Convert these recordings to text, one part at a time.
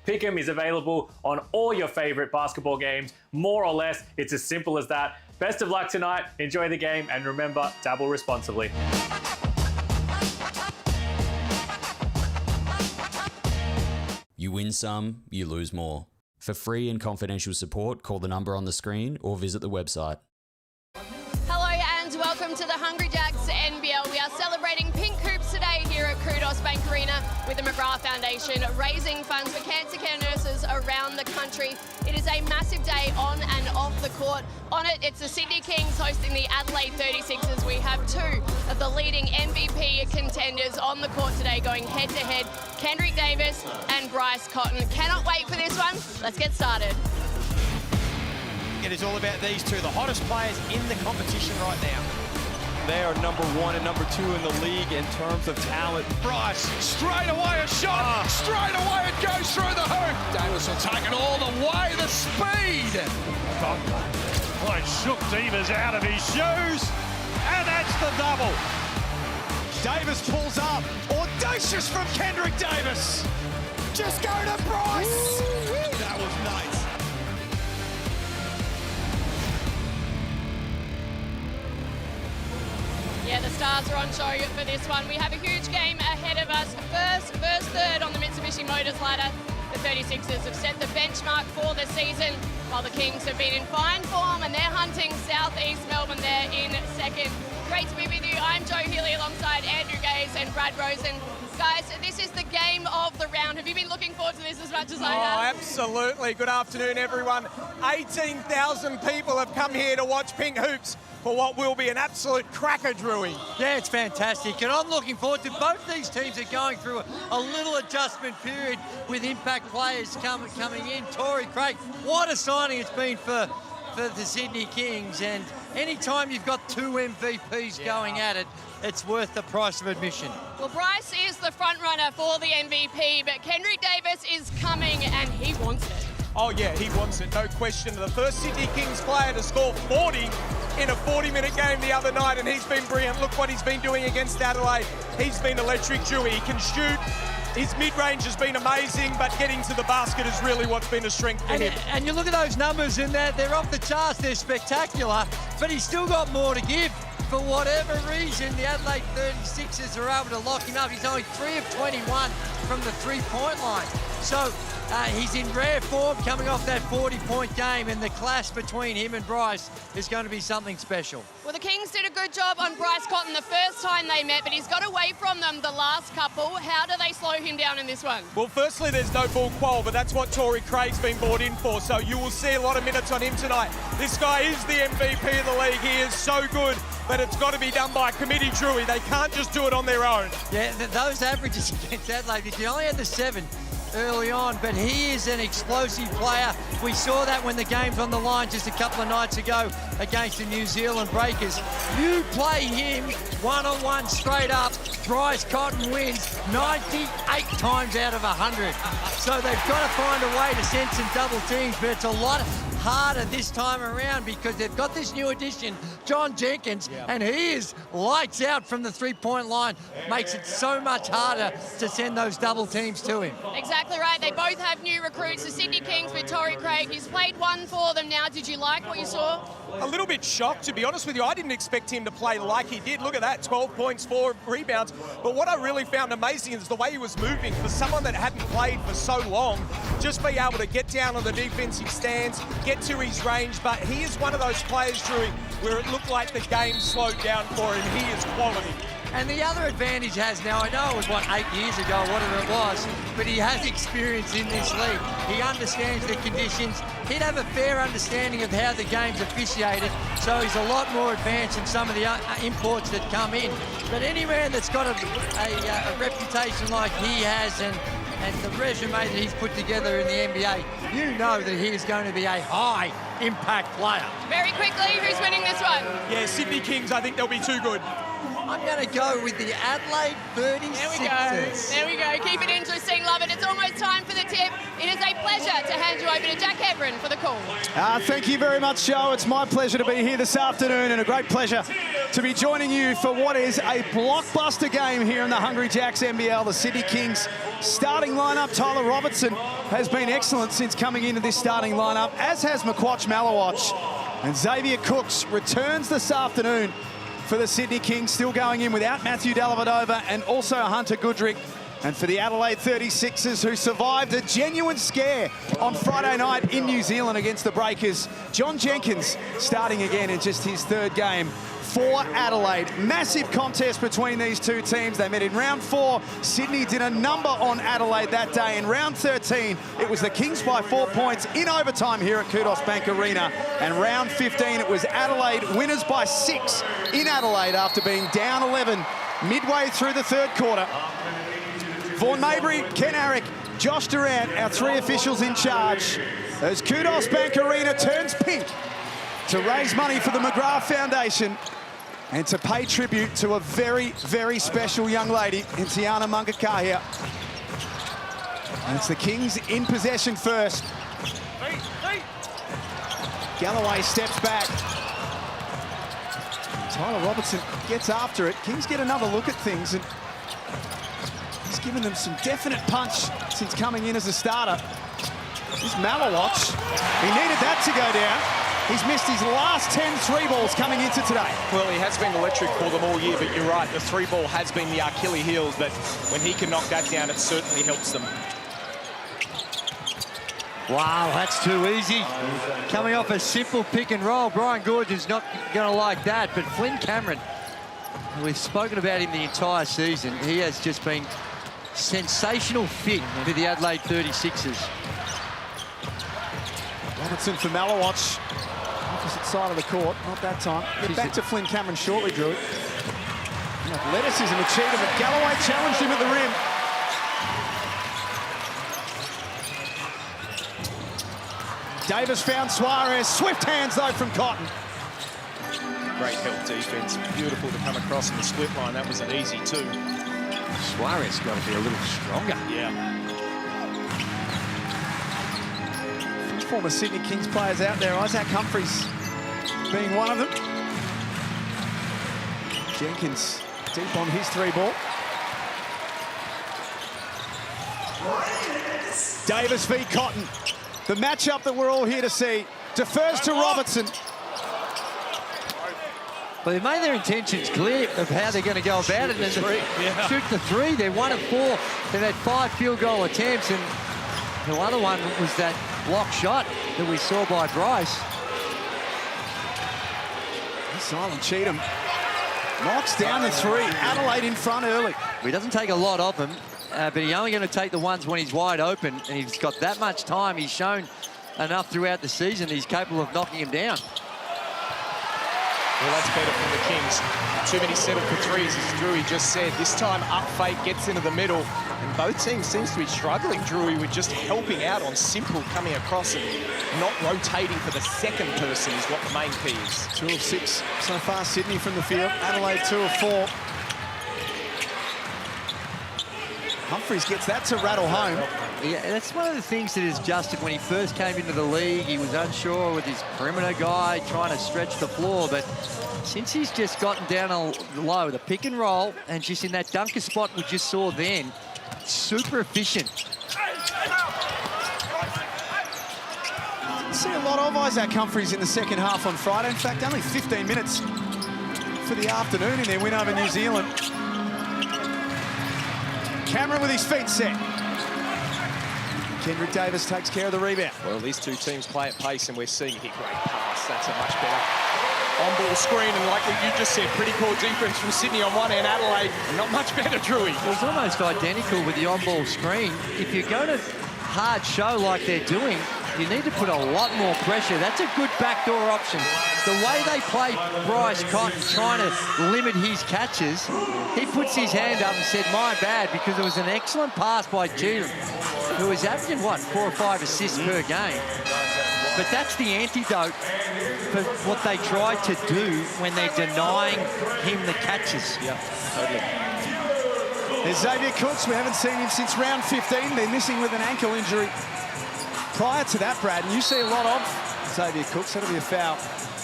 Pick'em is available on all your favorite basketball games. More or less, it's as simple as that. Best of luck tonight, enjoy the game, and remember, dabble responsibly. You win some, you lose more. For free and confidential support, call the number on the screen or visit the website. Hello and welcome to the Hungry Jacks NBL. We are celebrating Pink Hoops today here at Kudos Bank Arena with the McGrath Foundation, raising funds for cancer care nurses around the country. It is a massive day on and off the court. On it, it's the Sydney Kings hosting the Adelaide 36ers. We have two of the leading MVP contenders on the court today going head-to-head, Kendrick Davis and Bryce Cotton. Cannot wait for this one. Let's get started. It is all about these two, the hottest players in the competition right now. They are number 1 and number 2 in the league in terms of talent. Bryce, straight away a shot, straight away it goes through the hoop. Davis will take it all the way, the speed. Shook Divas out of his shoes, and that's the double. Davis pulls up, audacious from Kendrick Davis. Just go to Bryce. That was nice. Yeah, the stars are on show for this one. We have a huge game ahead of us. First third on the Mitsubishi Motors ladder. The 36ers have set the benchmark for the season, while the Kings have been in fine form and they're hunting Southeast Melbourne there in second. Great to be with you. I'm Jo Healy alongside Andrew Gaze and Brad Rosen. Guys, this is the game of the round. Have you been looking forward to this as much as I have? Oh, absolutely. Good afternoon, everyone. 18,000 people have come here to watch Pink Hoops for what will be an absolute cracker, Drewy. Yeah, it's fantastic, and I'm looking forward to both these teams are going through a little adjustment period with impact players coming in. Torrey Craig, what a signing it's been for the Sydney Kings, and anytime you've got two MVPs going at it, it's worth the price of admission. Well, Bryce is the front runner for the MVP, but Kendrick Davis is coming and he wants it. Oh yeah, he wants it, no question. The first Sydney Kings player to score 40 in a 40-minute game the other night, and he's been brilliant. Look what he's been doing against Adelaide. He's been electric, Dewey. He can shoot. His mid-range has been amazing, but getting to the basket is really what's been a strength for him. And you look at those numbers in there, they're off the charts, they're spectacular, but he's still got more to give. For whatever reason, the Adelaide 36ers are able to lock him up. He's only 3 of 21 from the three-point line. So he's in rare form coming off that 40-point game, and the clash between him and Bryce is going to be something special. Well, the Kings did a good job on Bryce Cotton the first time they met, but he's got away from them the last couple. How do they slow him down in this one? Well, firstly, there's no ball qual, but that's what Torrey Craig's been brought in for, so you will see a lot of minutes on him tonight. This guy is the MVP of the league. He is so good, but it's got to be done by committee, Drewy. They can't just do it on their own. Yeah, those averages against Adelaide, he only had the 7 early on, but he is an explosive player. We saw that when the game's on the line just a couple of nights ago against the New Zealand Breakers. You play him one-on-one straight up, Bryce Cotton wins 98 times out of 100. So they've got to find a way to send some double teams, but it's a lot harder this time around because they've got this new addition, John Jenkins, and he is lights out from the three-point line. Makes it so much harder to send those double teams to him. Exactly right. They both have new recruits. The Sydney Kings with Torrey Craig. He's played one for them now. Did you like what you saw? A little bit shocked, to be honest with you. I didn't expect him to play like he did. Look at that, 12 points, 4 rebounds. But what I really found amazing is the way he was moving. For someone that hadn't played for so long, just be able to get down on the defensive stance, get to his range. But he is one of those players, Drewy, where it looked like the game slowed down for him. He is quality. And the other advantage he has now, I know it was, 8 years ago, whatever it was, but he has experience in this league. He understands the conditions. He'd have a fair understanding of how the game's officiated, so he's a lot more advanced than some of the imports that come in. But any man that's got a reputation like he has and the resume that he's put together in the NBA, you know that he is going to be a high impact player. Very quickly, who's winning this one? Yeah, Sydney Kings, I think they'll be too good. I'm going to go with the Adelaide 36ers. There we go. Keep it interesting. Love it. It's almost time for the tip. It is a pleasure to hand you over to Jack Hebron for the call. Thank you very much, Joe. It's my pleasure to be here this afternoon and a great pleasure to be joining you for what is a blockbuster game here in the Hungry Jacks NBL. The Sydney Kings starting lineup. Tyler Robertson has been excellent since coming into this starting lineup, as has McQuatch Malawatch. And Xavier Cooks returns this afternoon for the Sydney Kings, still going in without Matthew Dellavedova and also Hunter Goodrick. And for the Adelaide 36ers, who survived a genuine scare on Friday night in New Zealand against the Breakers, John Jenkins starting again in just his third game for Adelaide. Massive contest between these two teams. They met in round 4. Sydney did a number on Adelaide that day. In round 13, it was the Kings by 4 points in overtime here at Kudos Bank Arena. And round 15, it was Adelaide winners by 6 in Adelaide after being down 11 midway through the third quarter. Vaughan Mabry, Ken Arick, Josh Durant, our 3 officials in charge, as Kudos Bank Arena turns pink to raise money for the McGrath Foundation and to pay tribute to a very, very special young lady in Tiana Mungakahia. And it's the Kings in possession first. Galloway steps back. Tyler Robertson gets after it. Kings get another look at things, and he's given them some definite punch since coming in as a starter. This Malawatch, he needed that to go down. He's missed his last 10 3-balls coming into today. Well, he has been electric for them all year, but you're right, the 3-ball has been the Achilles heels, but when he can knock that down, it certainly helps them. Wow, that's too easy. Coming off a simple pick and roll. Brian Gorge is not going to like that, but Flynn Cameron, we've spoken about him the entire season. He has just been sensational fit for the Adelaide 36ers. Robertson for Malawatch. Opposite side of the court, not that time. Get back to Flynn Cameron shortly, Drew. Athleticism achieved, but Galloway challenged him at the rim. Davis found Suarez. Swift hands, though, from Cotton. Great help defense. Beautiful to come across in the split line. That was an easy 2. Suarez got to be a little stronger. Yeah. Former Sydney Kings players out there, Isaac Humphries being one of them. Jenkins deep on his 3-ball. Davis v. Cotton. The matchup that we're all here to see. Defers to Robertson. Well, they've made their intentions clear of how they're going to go about it. Shoot the 3. They're 1 of 4. They've had 5 field goal attempts, and the other one was that block shot that we saw by Bryce. Silent Cheatham knocks down the 3. Adelaide in front early. He doesn't take a lot of them, but he's only going to take the ones when he's wide open, and he's got that much time. He's shown enough throughout the season he's capable of knocking him down. Well, that's better from the Kings. Too many settle for 3s, as Drewy just said. This time, up fake gets into the middle. And both teams seems to be struggling, Drewy, with just helping out on simple coming across and not rotating for the second person is what the main key is. 2 of 6 so far, Sydney from the field. Adelaide 2 of 4. Humphries gets that to rattle home. Yeah, that's one of the things that is adjusted. When he first came into the league, he was unsure with his perimeter guy trying to stretch the floor, but since he's just gotten down low, the pick and roll, and just in that dunker spot we just saw then, super efficient. Didn't see a lot of Isaac Humphries in the second half on Friday. In fact, only 15 minutes for the afternoon in their win over New Zealand. Cameron with his feet set. Kendrick Davis takes care of the rebound. Well, these two teams play at pace, and we're seeing here great pass. That's a much better on-ball screen, and like what you just said, pretty poor defense from Sydney on one end, Adelaide, not much better, Drewy. It was almost identical with the on-ball screen. If you're going to hard show like they're doing, you need to put a lot more pressure. That's a good backdoor option. The way they play Bryce Cotton, trying to limit his catches, he puts his hand up and said, my bad, because it was an excellent pass by Cheatham, who is averaging, what, 4 or 5 assists per game. But that's the antidote for what they try to do when they're denying him the catches. Yeah, totally. There's Xavier Cooks. We haven't seen him since round 15. They're missing with an ankle injury. prior to that, Brad, and you see a lot of Xavier Cooks, that'll be a foul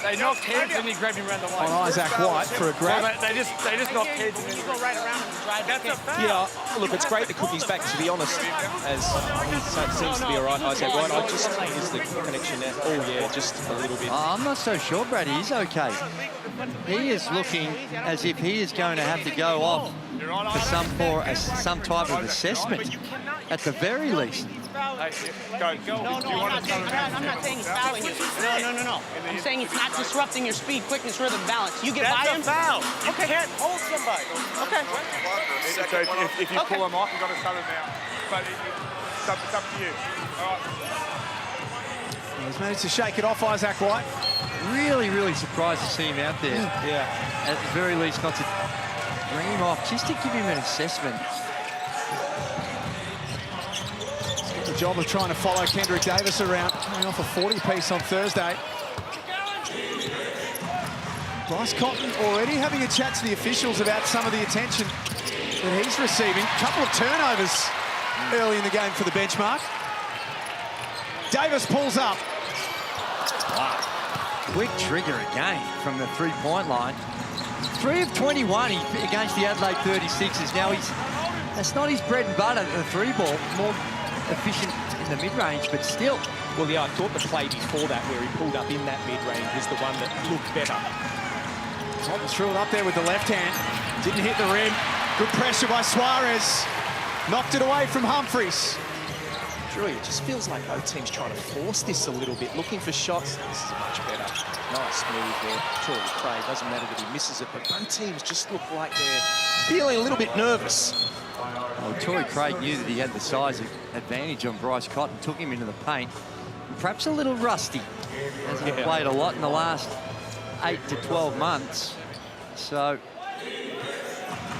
They knocked heads and he grabbed him around the waist. on Isaac White for a grab. Well, they just knocked heads and then he go right around and drive. That's a foul. Yeah, look, it's great that Cookie's back, to be honest, as he seems to be all right, Isaac White. I just think is the connection there. Oh, yeah, just a little bit. I'm not so sure, Brad. He's okay. He is looking as if he is going to have to go off for some type of assessment, at the very least. Go. No, I'm not saying he's fouling you. No. I'm saying it's not disrupting your speed, quickness, rhythm, balance. You get by him. That's a foul. You can't hold somebody. Okay. So if you pull him off, you've got to shut him down. But it's up to you. All right. He's managed to shake it off, Isaac White. Really surprised to see him out there. Yeah. At the very least, not to bring him off, just to give him an assessment. The job of trying to follow Kendrick Davis around, coming off a 40-piece on Thursday. Bryce Cotton already having a chat to the officials about some of the attention that he's receiving. A couple of turnovers early in the game for the benchmark. Davis pulls up. Wow. Quick trigger again from the three-point line. 3 of 21 against the Adelaide 36ers. Now that's not his bread and butter, the three ball. More efficient in the mid-range, but still. Well, yeah, I thought the play before that, where he pulled up in that mid-range, was the one that looked better. Cotton threw it up there with the left hand. Didn't hit the rim. Good pressure by Suarez. Knocked it away from Humphries. Drew, it just feels like both teams trying to force this a little bit, looking for shots. This is much better. Nice move there. Torrey Craig, doesn't matter that he misses it, but both teams just look like they're feeling a little bit nervous. Well, Torrey Craig knew that he had the size advantage on Bryce Cotton, took him into the paint. Perhaps a little rusty. Hasn't played a lot in the last 8 to 12 months. So,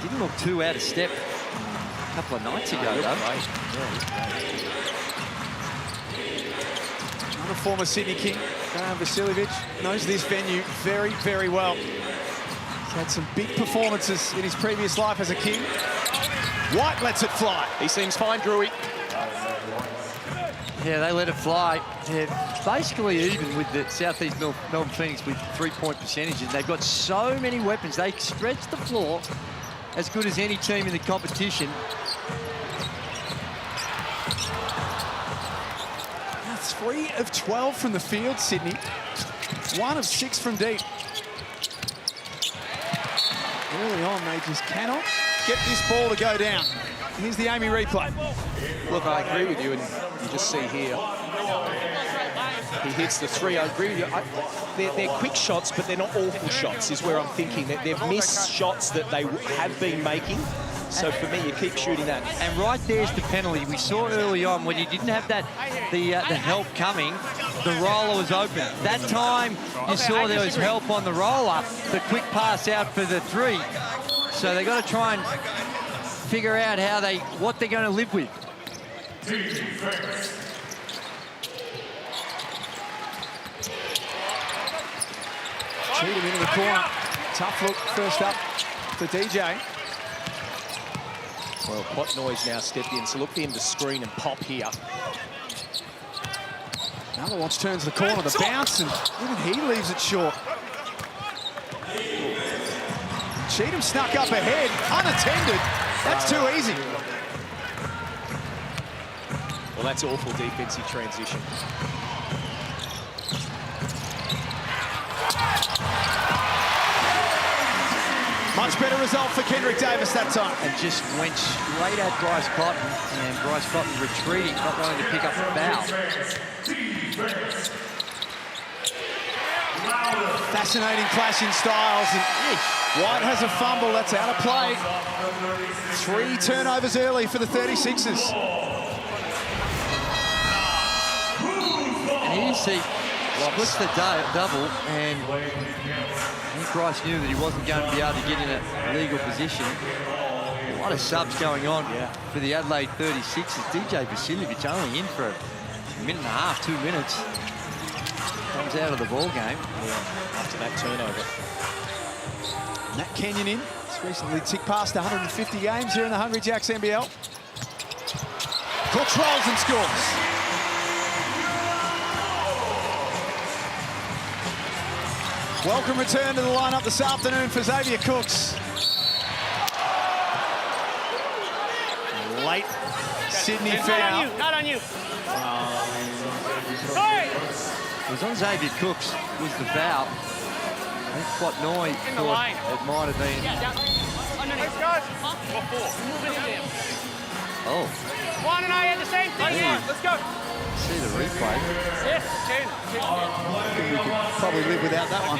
didn't look too out of step a couple of nights ago, though. Another former Sydney King, Dejan Vasiljevic, knows this venue very well. He's had some big performances in his previous life as a King. White lets it fly. He seems fine, Drewy. Yeah, they let it fly. They're basically even with the Southeast Melbourne Phoenix with three-point percentages. They've got so many weapons. They stretch the floor as good as any team in the competition. That's 3 of 12 from the field, Sydney. 1 of 6 from deep. Early on, they just cannot get this ball to go down. Here's the Amy replay. Look, I agree with you, and you just see here, he hits the three. I agree with you. They're quick shots, but they're not awful shots, is where I'm thinking. That they've missed shots that they have been making. So for me, you keep shooting that. And right there's the penalty. We saw early on when you didn't have the help coming, the roller was open. That time you saw there was help on the roller, the quick pass out for the three. So they got to try and figure out what they're going to live with. Cheatham into the corner. Tough look first up to DJ. Well, Potnoy's now stepped in, so look for him to screen and pop here. Another watch turns the corner, the bounce, and even he leaves it short. Cheatham snuck up ahead, unattended. That's too easy. Well, that's awful defensive transition. Much better result for Kendrick Davis that time. And just went straight at Bryce Cotton, and Bryce Cotton retreating, not wanting to pick up the foul. Fascinating clash in styles, and White has a fumble. That's out of play. 3 turnovers early for the 36ers. And here you see, splits the double, and I think Bryce knew that he wasn't going to be able to get in a legal position. A lot of subs going on for the Adelaide 36ers. DJ Vasiljevic only in for a minute and a half, 2 minutes. Comes out of the ball game. After that turnover. Matt Kenyon in. He's recently ticked past 150 games here in the Hungry Jacks NBL. Cooks rolls and scores. Welcome return to the lineup this afternoon for Xavier Cooks. Late Sydney foul. Not on you. It was on Xavier Cooks, was the foul. I think Quatnoy thought it might have been. Yeah, down. Underneath. Let's go. Move it in there. Oh. Juan and I had the same thing here. Let's go. See the replay. Yes, 10. I think we could probably live without that one.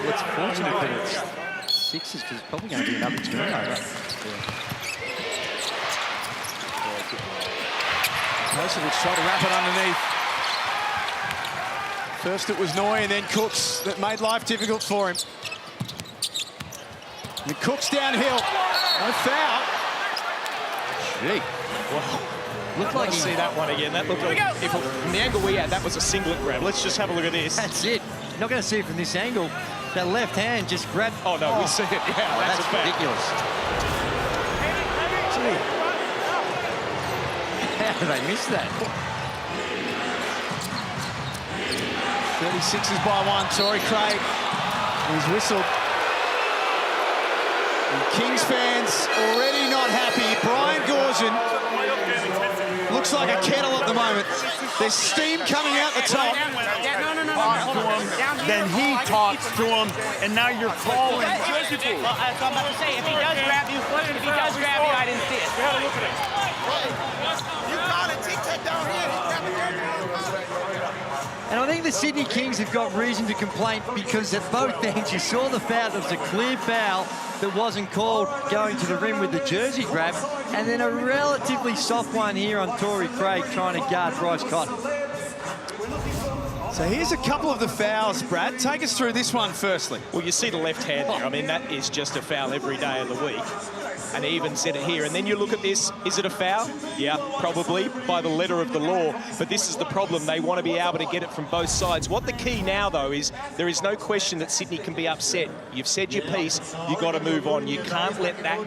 It's fortunate that it's sixes because it's probably going to be another turnover. Kosovic tried to wrap it underneath. First it was Noy and then Cooks that made life difficult for him. And Cooks downhill. No foul. Gee. Wow. Looked like Let's see that one again. That looked like, from the angle we had, that was a singlet grab. Let's just have a look at this. That's it. You're not going to see it from this angle. That left hand just grabbed. Oh, no, we see it. Yeah, that's ridiculous. Gee. How did they miss that? 36s by one. Torrey Craig. He's whistled. And Kings fans already not happy. Brian Gorgian looks like a kettle at the moment. There's steam coming out the top. Then he talks to him, and now you're calling. That's what I'm about to say. If he does grab you, I didn't see it. You got it. Take that down here. And I think the Sydney Kings have got reason to complain because at both ends you saw the foul. There was a clear foul that wasn't called going to the rim with the jersey grab, and then a relatively soft one here on Torrey Craig trying to guard Bryce Cotton. So here's a couple of the fouls, Brad. Take us through this one firstly. Well, you see the left hand there. I mean, that is just a foul every day of the week. And he even said it here. And then you look at this, is it a foul? Yeah, probably, by the letter of the law. But this is the problem. They want to be able to get it from both sides. What the key now, though, is there is no question that Sydney can be upset. You've said your piece, you've got to move on. You can't let that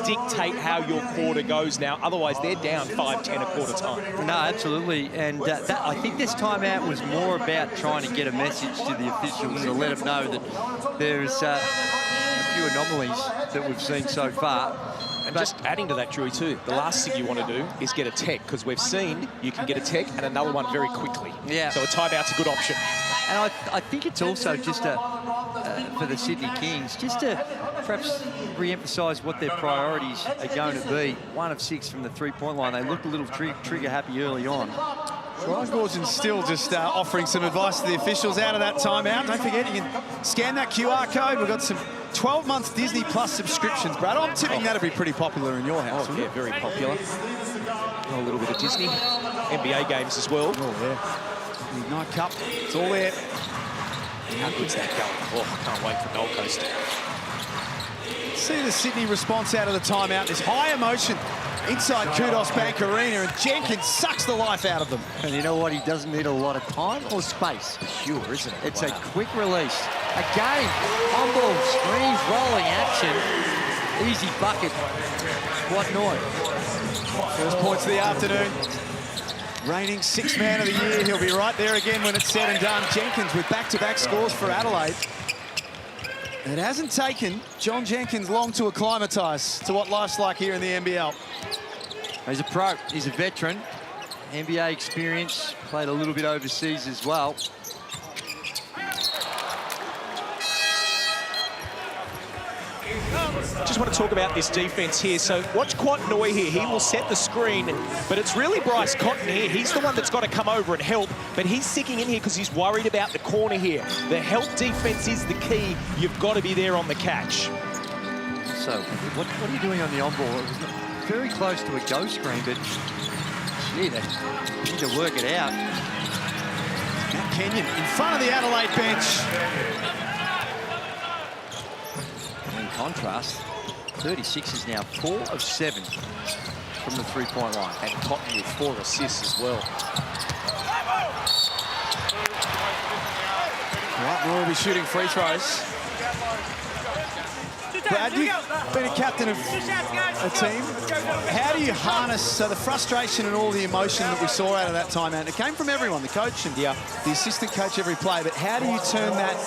dictate how your quarter goes now. Otherwise, they're down 5-10 a quarter time. No, absolutely. And I think this timeout was more about trying to get a message to the officials to let them know that there's a few anomalies that we've seen so far. And just adding to that, Drew, too, the last thing you want to do is get a tech, because we've seen you can get a tech and another one very quickly. Yeah. So a timeout's a good option. And I think it's also just for the Sydney Kings, just to perhaps re-emphasise what their priorities are going to be. 1 of 6 from the three-point line. They looked a little trigger happy early on. Brian Gorgian's still just offering some advice to the officials out of that timeout. Don't forget, you can scan that QR code. We've got some 12-month Disney Plus subscriptions, Brad. I'm tipping that'll be pretty popular in your house. Oh, yeah, very popular. A little bit of Disney. NBA games as well. Oh, yeah. Midnight Cup. It's all there. How good's that going? Oh, I can't wait for Gold Coast. See the Sydney response out of the timeout. There's high emotion inside Kudos Bank Arena, and Jenkins sucks the life out of them. And you know what? He doesn't need a lot of time or space. Sure, isn't it? It's a quick release. Again, on-ball screens, rolling action. Easy bucket. What noise? First points of the afternoon. Reigning 6th man of the year. He'll be right there again when it's said and done. Jenkins with back-to-back scores for Adelaide. It hasn't taken John Jenkins long to acclimatise to what life's like here in the NBL. He's a pro. He's a veteran. NBA experience. Played a little bit overseas as well. Just want to talk about this defense here. So watch Quatnoy here. He will set the screen, but it's really Bryce Cotton here. He's the one that's got to come over and help, but he's sticking in here because he's worried about the corner here. The help defense is the key. You've got to be there on the catch. So what are you doing on the on-ball? It was very close to a go screen, but gee, they need to work it out. Matt Kenyon in front of the Adelaide bench. In contrast, 36 is now 4 of 7 from the three-point line. And Cotton with 4 assists as well. Right, we'll be shooting free throws. Brad, you've been a captain of a team. How do you harness the frustration and all the emotion that we saw out of that time? And it came from everyone, the coach and the assistant coach, every play. But how do you turn that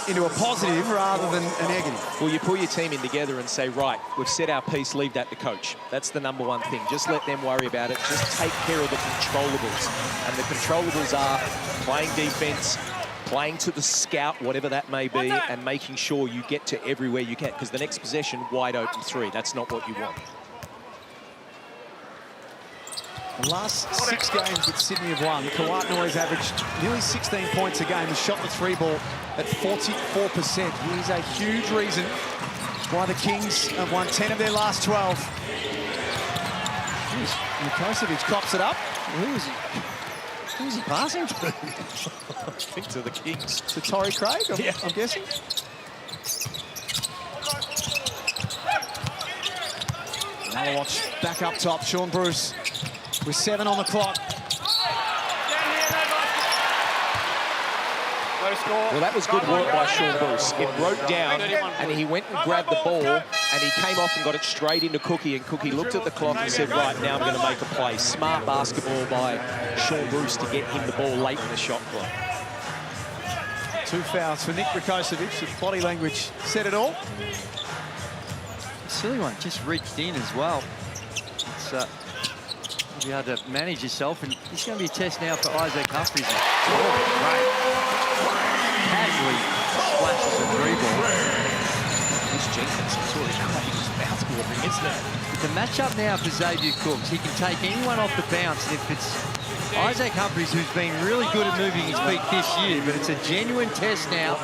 into a positive rather than a negative? Well, you pull your team in together and say, right, we've set our piece, leave that to coach. That's the number one thing. Just let them worry about it. Just take care of the controllables. And the controllables are playing defense, playing to the scout, whatever that may be, and making sure you get to everywhere you can. Because the next possession, wide open three. That's not what you want. The last 6 games that Sydney have won, Kawatanoi's averaged nearly 16 points a game. He's shot the 3-ball at 44%. He's a huge reason why the Kings have won 10 of their last 12. Lukosevic cops it up. Who was he passing to? I think to the Kings. To Torrey Craig, I'm guessing. Now watch back up top, Sean Bruce with 7 on the clock. Well, that was good work by Sean Bruce. It broke down, and he went and grabbed the ball, and he came off and got it straight into Cookie, and Cookie looked at the clock and said, right, now I'm going to make a play. Smart basketball by Sean Bruce to get him the ball late in the shot clock. 2 fouls for Nick Recursiewicz. His body language said it all. Silly one, just reached in as well. It's you had to manage yourself, and it's going to be a test now for Isaac Humphries. Casually splashes a 3-ball. This Jenkins is sort of great bounce boarding, isn't it? It's a matchup now for Xavier Cooks. He can take anyone off the bounce, and if it's Isaac Humphries, who's been really good at moving his feet this year, but it's a genuine test now,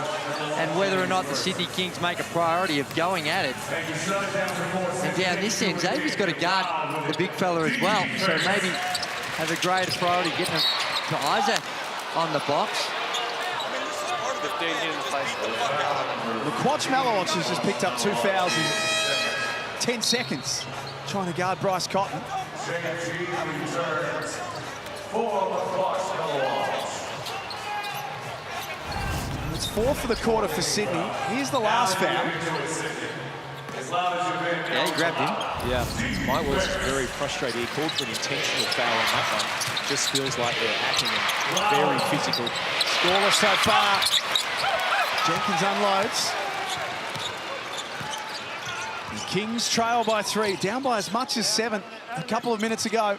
and whether or not the Sydney Kings make a priority of going at it. And down this end, Xavier's got to guard the big fella as well, so maybe have a greater priority getting to Isaac on the box. Quach Malowich has just picked up 2 fouls in 10 seconds, trying to guard Bryce Cotton. It's 4 for the quarter for Sydney. Here's the last foul. Yeah, he grabbed him. Yeah, Mike was very frustrated. He called for an intentional foul on that one. Just feels like they're hacking him. Very physical. Scoreless so far. Jenkins unloads. The Kings trail by 3, down by as much as 7 a couple of minutes ago.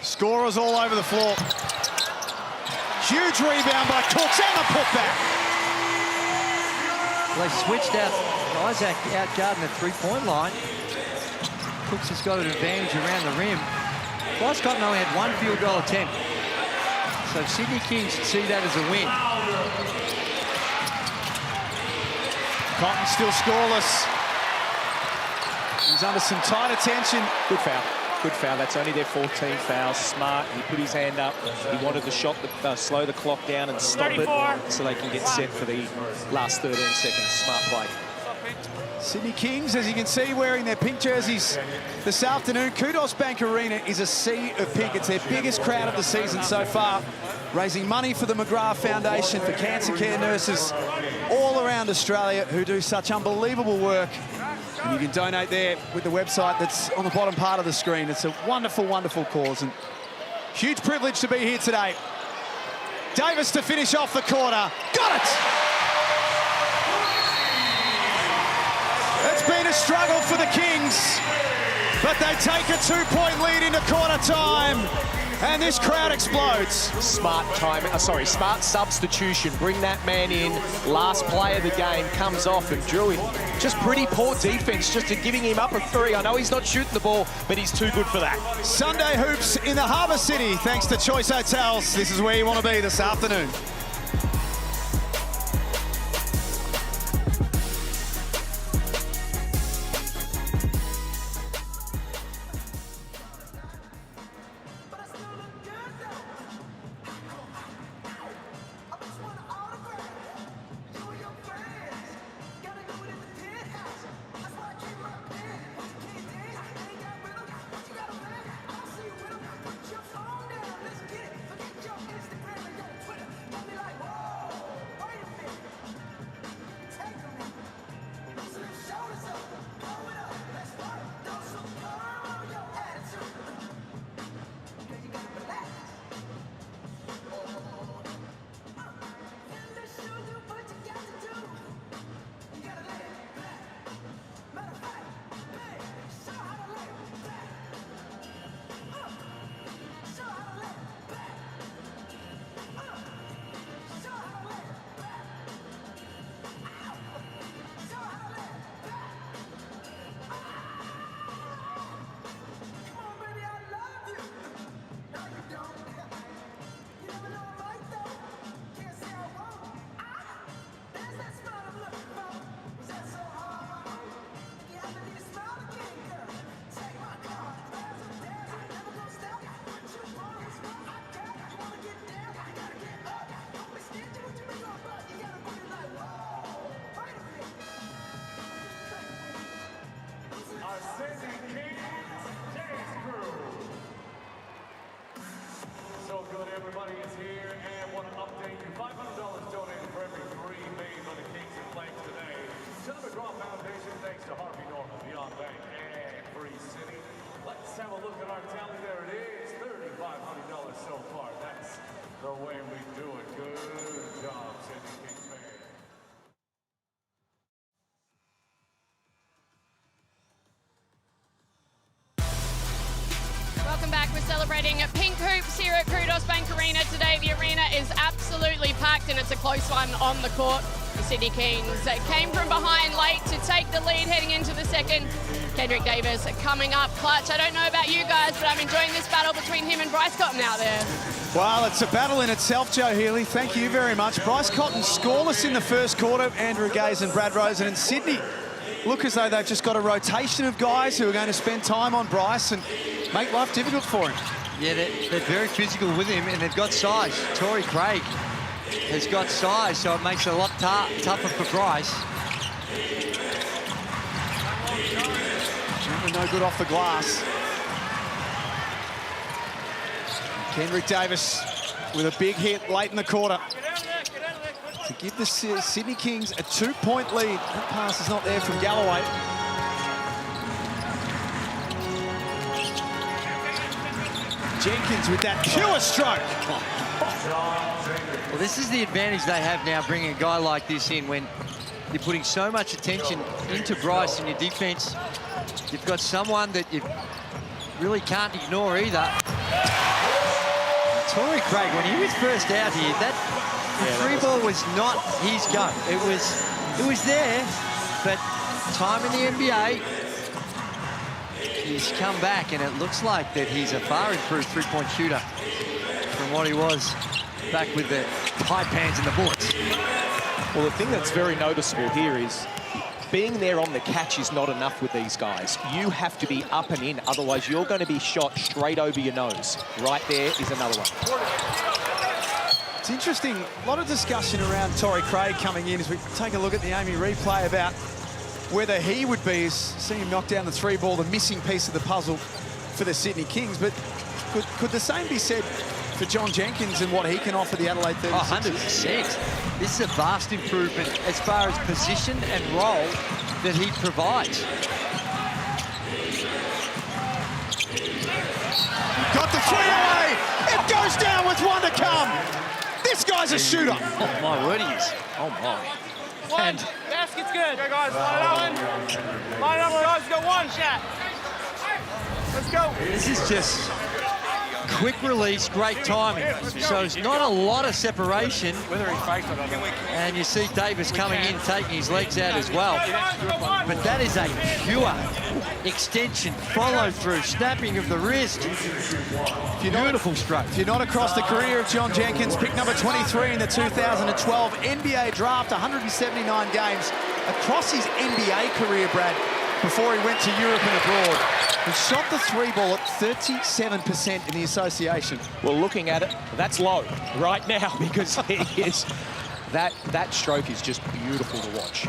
Scorers all over the floor. Huge rebound by Cooks and the putback. They switched out Isaac out guarding the 3-point line. Cooks has got an advantage around the rim. Bryce Cotton only had 1 field goal attempt. So Sydney Kings see that as a win. Cotton still scoreless. He's under some tight attention. Good foul. Good foul. That's only their 14th foul. Smart. He put his hand up. He wanted the shot to slow the clock down and stop 34. It so they can get set for the last 13 seconds. Smart play. Sydney Kings, as you can see, wearing their pink jerseys this afternoon. Kudos Bank Arena is a sea of pink. It's their biggest crowd of the season so far, raising money for the McGrath Foundation, for cancer care nurses all around Australia who do such unbelievable work. And you can donate there with the website that's on the bottom part of the screen. It's a wonderful, wonderful cause, and huge privilege to be here today. Davis to finish off the quarter. Got it! It's been a struggle for the Kings, but they take a 2-point lead into quarter time, and this crowd explodes. Smart time, smart substitution. Bring that man in. Last play of the game comes off, and Drew, just pretty poor defense, just giving him up a 3. I know he's not shooting the ball, but he's too good for that. Sunday hoops in the Harbour City, thanks to Choice Hotels. This is where you want to be this afternoon. Welcome back. We're celebrating Pink Hoops here at Crudos Bank Arena today. The arena is absolutely packed and it's a close one on the court. The Sydney Kings came from behind late to take the lead heading into the second. Kendrick Davis coming up clutch. I don't know about you guys, but I'm enjoying this battle between him and Bryce Cotton out there. Well, it's a battle in itself, Joe Healy. Thank you very much. Bryce Cotton scoreless in the first quarter. Andrew Gaze and Brad Rosen, and Sydney look as though they've just got a rotation of guys who are going to spend time on Bryce and make life difficult for him. Yeah, they're very physical with him, and they've got size. Torrey Craig has got size, so it makes it a lot tougher for Bryce. No good off the glass. Kendrick Davis with a big hit late in the quarter to give the Sydney Kings a 2-point lead. That pass is not there from Galloway. Jenkins with that pure stroke. Well, this is the advantage they have now, bringing a guy like this in when you're putting so much attention into Bryce in your defense. You've got someone that you really can't ignore either. Torrey Craig, when he was first out here, that free ball was not his gun. It was there, but time in the NBA, he's come back, and it looks like that he's a far improved three-point shooter from what he was back with the high pans and the bullets. Well, the thing that's very noticeable here is being there on the catch is not enough with these guys. You have to be up and in, otherwise you're going to be shot straight over your nose. Right there is another one. It's interesting, a lot of discussion around Torrey Craig coming in as we take a look at the Amy replay about whether he would be, as seeing him knock down the three ball, the missing piece of the puzzle for the Sydney Kings. But could the same be said for John Jenkins and what he can offer the Adelaide 36ers? Oh, 100%. This is a vast improvement as far as position and role that he provides. Got the three away. It goes down with one to come. This guy's a shooter. Oh, my word, he is. Oh, my. And basket's good. Okay, guys, line up. Line up, guys. Got one shot. Let's go. This is just quick release, great timing. So it's not a lot of separation. And you see Davis coming in, taking his legs out as well. But that is a pure extension, follow through, snapping of the wrist. Beautiful stroke. If you're not across the career of John Jenkins, pick number 23 in the 2012 NBA draft, 179 games across his NBA career, Brad, before he went to Europe and abroad. He shot the three ball at 37% in the association. Well, looking at it, that's low right now because he is, that stroke is just beautiful to watch.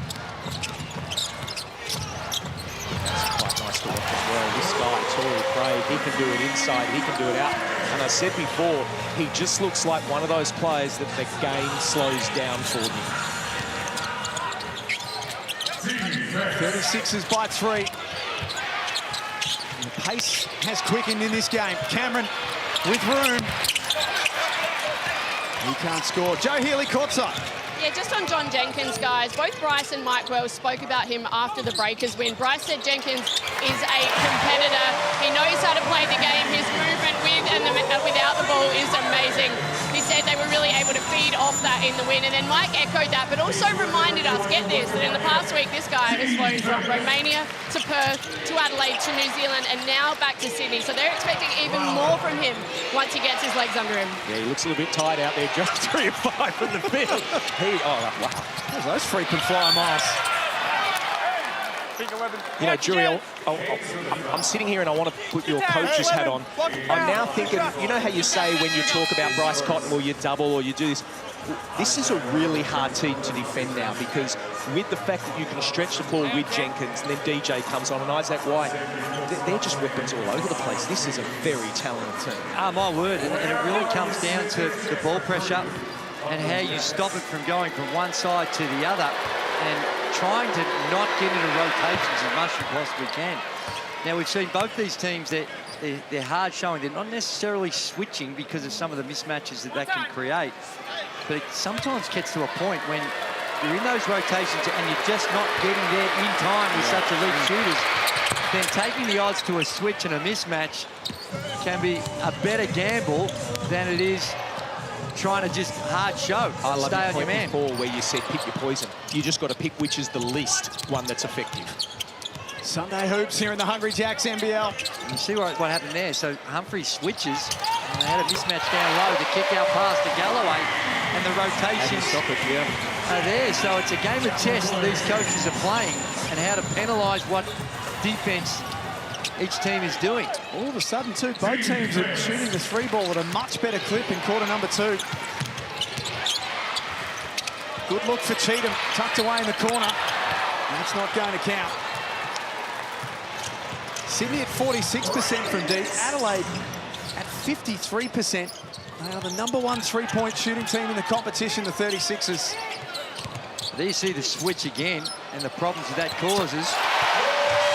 That's quite nice to watch as well. This guy, Torrey Craig, he can do it inside, he can do it out. And I said before, he just looks like one of those players that the game slows down for him. 36ers by 3. And the pace has quickened in this game. Cameron with room. He can't score. Joe Healy courtside. Yeah, just on John Jenkins, guys, both Bryce and Mike Wells spoke about him after the Breakers win. Bryce said Jenkins is a competitor. He knows how to play the game. His movement with and without the ball is amazing. He said they were really able to feed off that in the win. And then Mike echoed that, but also reminded us, get this, that in the past week, this guy has flown from Romania to Perth to Adelaide to New Zealand and now back to Sydney. So they're expecting even more from him once he gets his legs under him. Yeah, he looks a little bit tired out there, just 3 of 5 from the field. Oh, wow. Those frequent flyer miles. You know, Jury, I'm sitting here and I want to put your coach's hat on. I'm now thinking, you know how you say when you talk about Bryce Cotton, well, you double or you do this. This is a really hard team to defend now because with the fact that you can stretch the ball with Jenkins and then DJ comes on and Isaac White, they're just weapons all over the place. This is a very talented team. Ah, my word, and it really comes down to the ball pressure and how you stop it from going from one side to the other and trying to not get into rotations as much as you possibly can. Now, we've seen both these teams, they're hard showing. They're not necessarily switching because of some of the mismatches that can create. But it sometimes gets to a point when you're in those rotations and you're just not getting there in time with such elite shooters. then taking the odds to a switch and a mismatch can be a better gamble than it is trying to just hard show. I love stay on your man. before where you said pick your poison. You just got to pick which is the least one that's effective. Sunday hoops here in the Hungry Jacks NBL. You see what happened there. So Humphrey switches, and they had a mismatch down low. The kick out pass to Galloway, and the rotations are there. So it's a game of chess that these coaches are playing, and how to penalise what defence each team is doing. All of a sudden, too, both teams are shooting the three ball at a much better clip in quarter number 2. Good look for Cheatham, tucked away in the corner. That's not going to count. Sydney at 46% from deep. Adelaide at 53%. They are the #1 three-point shooting team in the competition, the 36ers. There you see the switch again, and the problems that causes.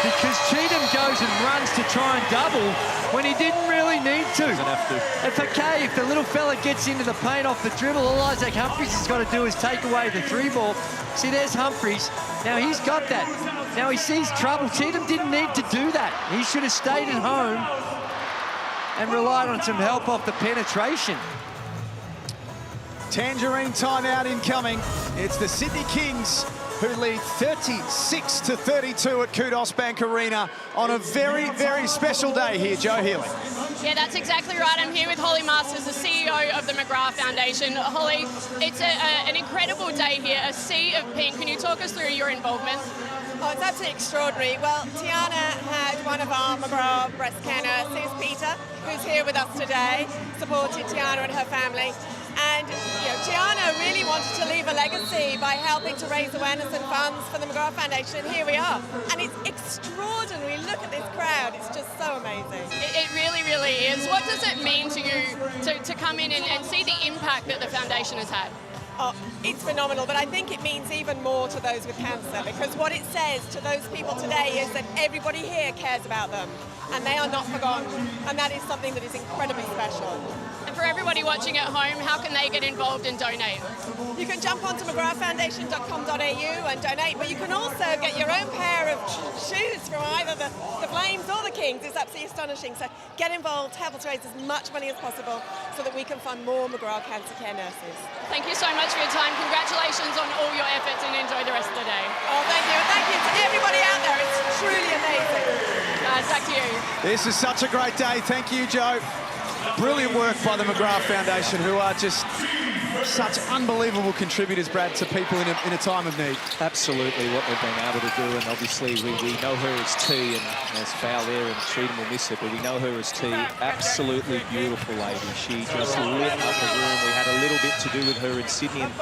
Because Cheatham goes and runs to try and double when he didn't really need to. Doesn't have to. And for Kay, if the little fella gets into the paint off the dribble, all Isaac Humphries has got to do is take away the 3-ball. See, there's Humphries. Now he's got that. Now he sees trouble. Cheatham didn't need to do that. He should have stayed at home and relied on some help off the penetration. Tangerine timeout incoming. It's the Sydney Kings who lead 36-32 at Kudos Bank Arena on a very, very special day here. Joe Healy. Yeah, that's exactly right. I'm here with Holly Masters, the CEO of the McGrath Foundation. Holly, it's an incredible day here, a sea of pink. Can you talk us through your involvement? Oh, it's absolutely extraordinary. Well, Tiana had one of our McGrath breast care nurses, Peter, who's here with us today, supported Tiana and her family. And Tiana really wanted to leave a legacy by helping to raise awareness and funds for the McGrath Foundation. And here we are. And it's extraordinary. Look at this crowd. It's just so amazing. It really, really is. What does it mean to you to come in and see the impact that the foundation has had? Oh, it's phenomenal, but I think it means even more to those with cancer, because what it says to those people today is that everybody here cares about them and they are not forgotten, and that is something that is incredibly special. And for everybody watching at home, how can they get involved and donate? You can jump onto mcgrathfoundation.com.au and donate, but you can also get your own pair of shoes from either the Flames or the Kings. It's absolutely astonishing. So get involved, help us raise as much money as possible so that we can fund more McGrath cancer care nurses. Thank you so much for your time. Congratulations on all your efforts and enjoy the rest of the day. Oh, thank you. And thank you to everybody out there. It's truly amazing. Back to you. This is such a great day. Thank you, Joe. Brilliant work by the McGrath Foundation, who are just such unbelievable contributors, Brad, to people in a time of need. Absolutely what they've been able to do, and obviously we know her as T, and there's foul there, and Cheatham will miss it, but we know her as T. Absolutely beautiful lady. She just lit up the room. We had a little bit to do with her in Sydney, and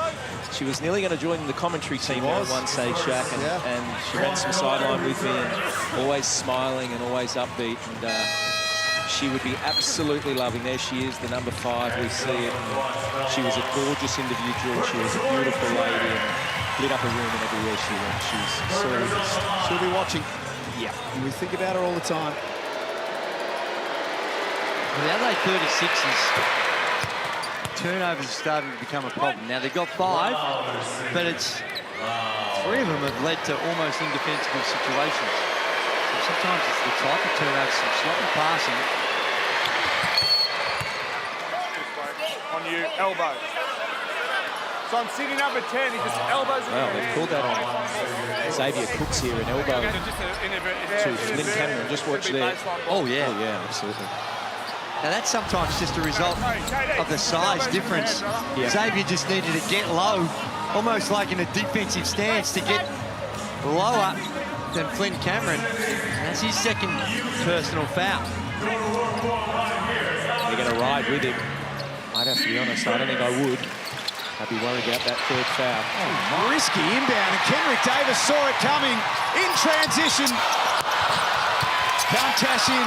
she was nearly going to join the commentary team at one stage, Shaq, and she ran some sideline with me, and always smiling and always upbeat, and she would be absolutely loving. There she is, the number 5. We see it. And she was a gorgeous individual. She was a beautiful lady and lit up a room and everywhere she went. She's She'll be watching. Yeah. And we think about her all the time. Well, the Adelaide 36ers, turnovers are starting to become a problem. Now, they've got 5, but it's 3 of them have led to almost indefensible situations. Sometimes it's the type of turnovers, some sloppy passing. On you, elbow. So I'm sitting number 10, he just elbows in Well, they've called that on Xavier Cooks here, an elbow to Flynn Cameron. Just watch there. Oh, yeah. Oh, yeah, absolutely. Now, that's sometimes just a result of the size difference. Yeah. Xavier just needed to get low, almost like in a defensive stance, to get lower than Flynn Cameron. That's his second personal foul. They're going to ride with him. I'd have to be honest, I don't think I would. I'd be worried about that 3rd foul. Oh, risky inbound, and Kenrick Davis saw it coming in transition. Can't cash in.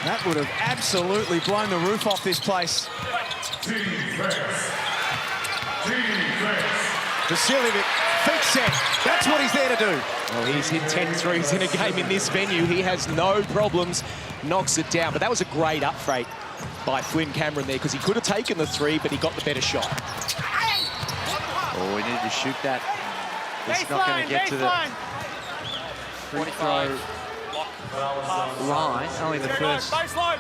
That would have absolutely blown the roof off this place. Vasiljevic, feet set. That's what he's there to do. Well, he's hit 10 threes in a game in this venue. He has no problems, knocks it down. But that was a great up freight by Flynn Cameron there, because he could have taken the 3, but he got the better shot. Oh, we needed to shoot that. It's not going to get to the free throw line. Only the first Baseline.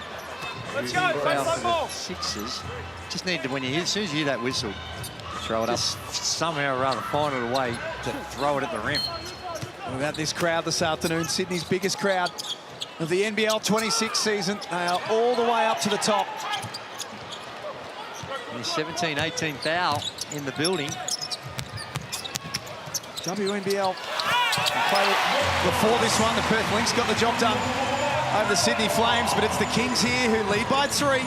Let's go. foul Baseline for ball. the Sixers. Just need to, as soon as you hear that whistle, throw it up. Somehow or other find a way to throw it at the rim. What about this crowd this afternoon? Sydney's biggest crowd of the NBL26 season. They are all the way up to the top. 17-18 foul in the building. WNBL played it before this one. The Perth Lynx got the job done over the Sydney Flames, but it's the Kings here who lead by 3.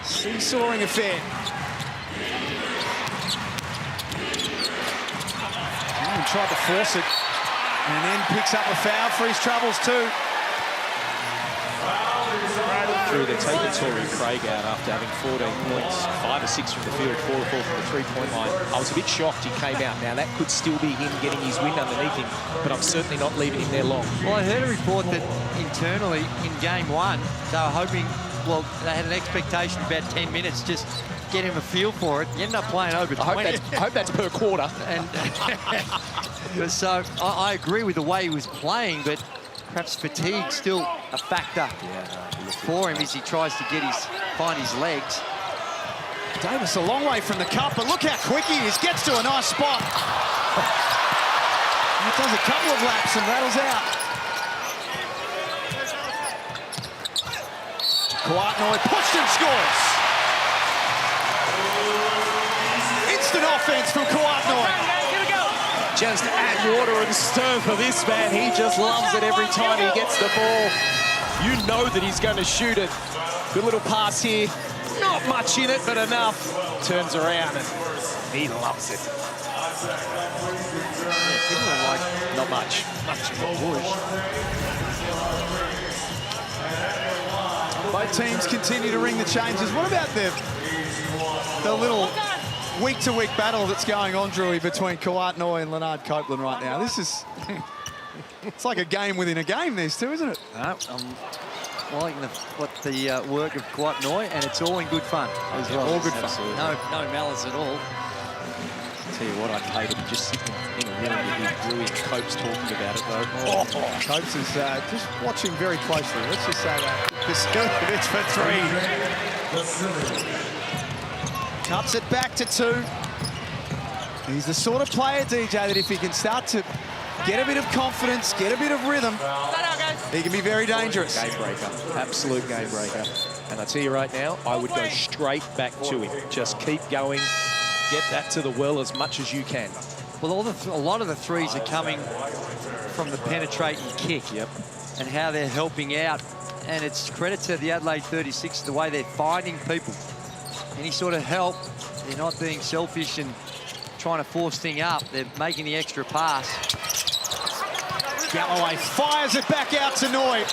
Seesawing affair. And tried to force it, and then picks up a foul for his troubles too. Through the taking Tory Craig out after having 14 points, 5 or 6 from the field, 4 or 4 from the three-point line. I was a bit shocked he came out. Now, that could still be him getting his wind underneath him, but I'm certainly not leaving him there long. Well, I heard a report that internally in game 1, they were hoping, well, they had an expectation of about 10 minutes, just get him a feel for it. He ended up playing over 20. I hope that's per quarter. And so I agree with the way he was playing, but perhaps fatigue still a factor for him as he tries to find his legs. Davis a long way from the cup, but look how quick he is. Gets to a nice spot. He does a couple of laps and rattles out. Kawatnoy pushed and scores. Instant offense from Kawatnoy. Just add water and stir for this man. He just loves it every time he gets the ball. You know that he's going to shoot it. Good little pass here. Not much in it, but enough. Turns around and he loves it. Yeah, not much. Much of a push. Both teams continue to ring the changes. What about the little week-to-week battle that's going on, Drewy, between Kawatnoy and Leonard Copeland right now? This is... it's like a game within a game, these two, isn't it? No, I'm liking the work of Kawatnoy, and it's all in good fun as well. All good fun. Absolutely. No malice at all. I'll tell you what, I'd hate to be just sitting in a room with Drewy and Copes talking about it, though. Copes is just watching very closely. Let's just say that. It's for 3. Cuts it back to 2. He's the sort of player, DJ, that if he can start to get a bit of confidence, get a bit of rhythm, he can be very dangerous. Game breaker, absolute game breaker. And I tell you right now, I would go straight back to him. Just keep going, get that to the well as much as you can. Well, a lot of the threes are coming from the penetrating kick. Yep. And how they're helping out. And it's credit to the Adelaide 36, the way they're finding people. Any sort of help, they're not being selfish and trying to force things up. They're making the extra pass. Galloway fires it back out to Noy.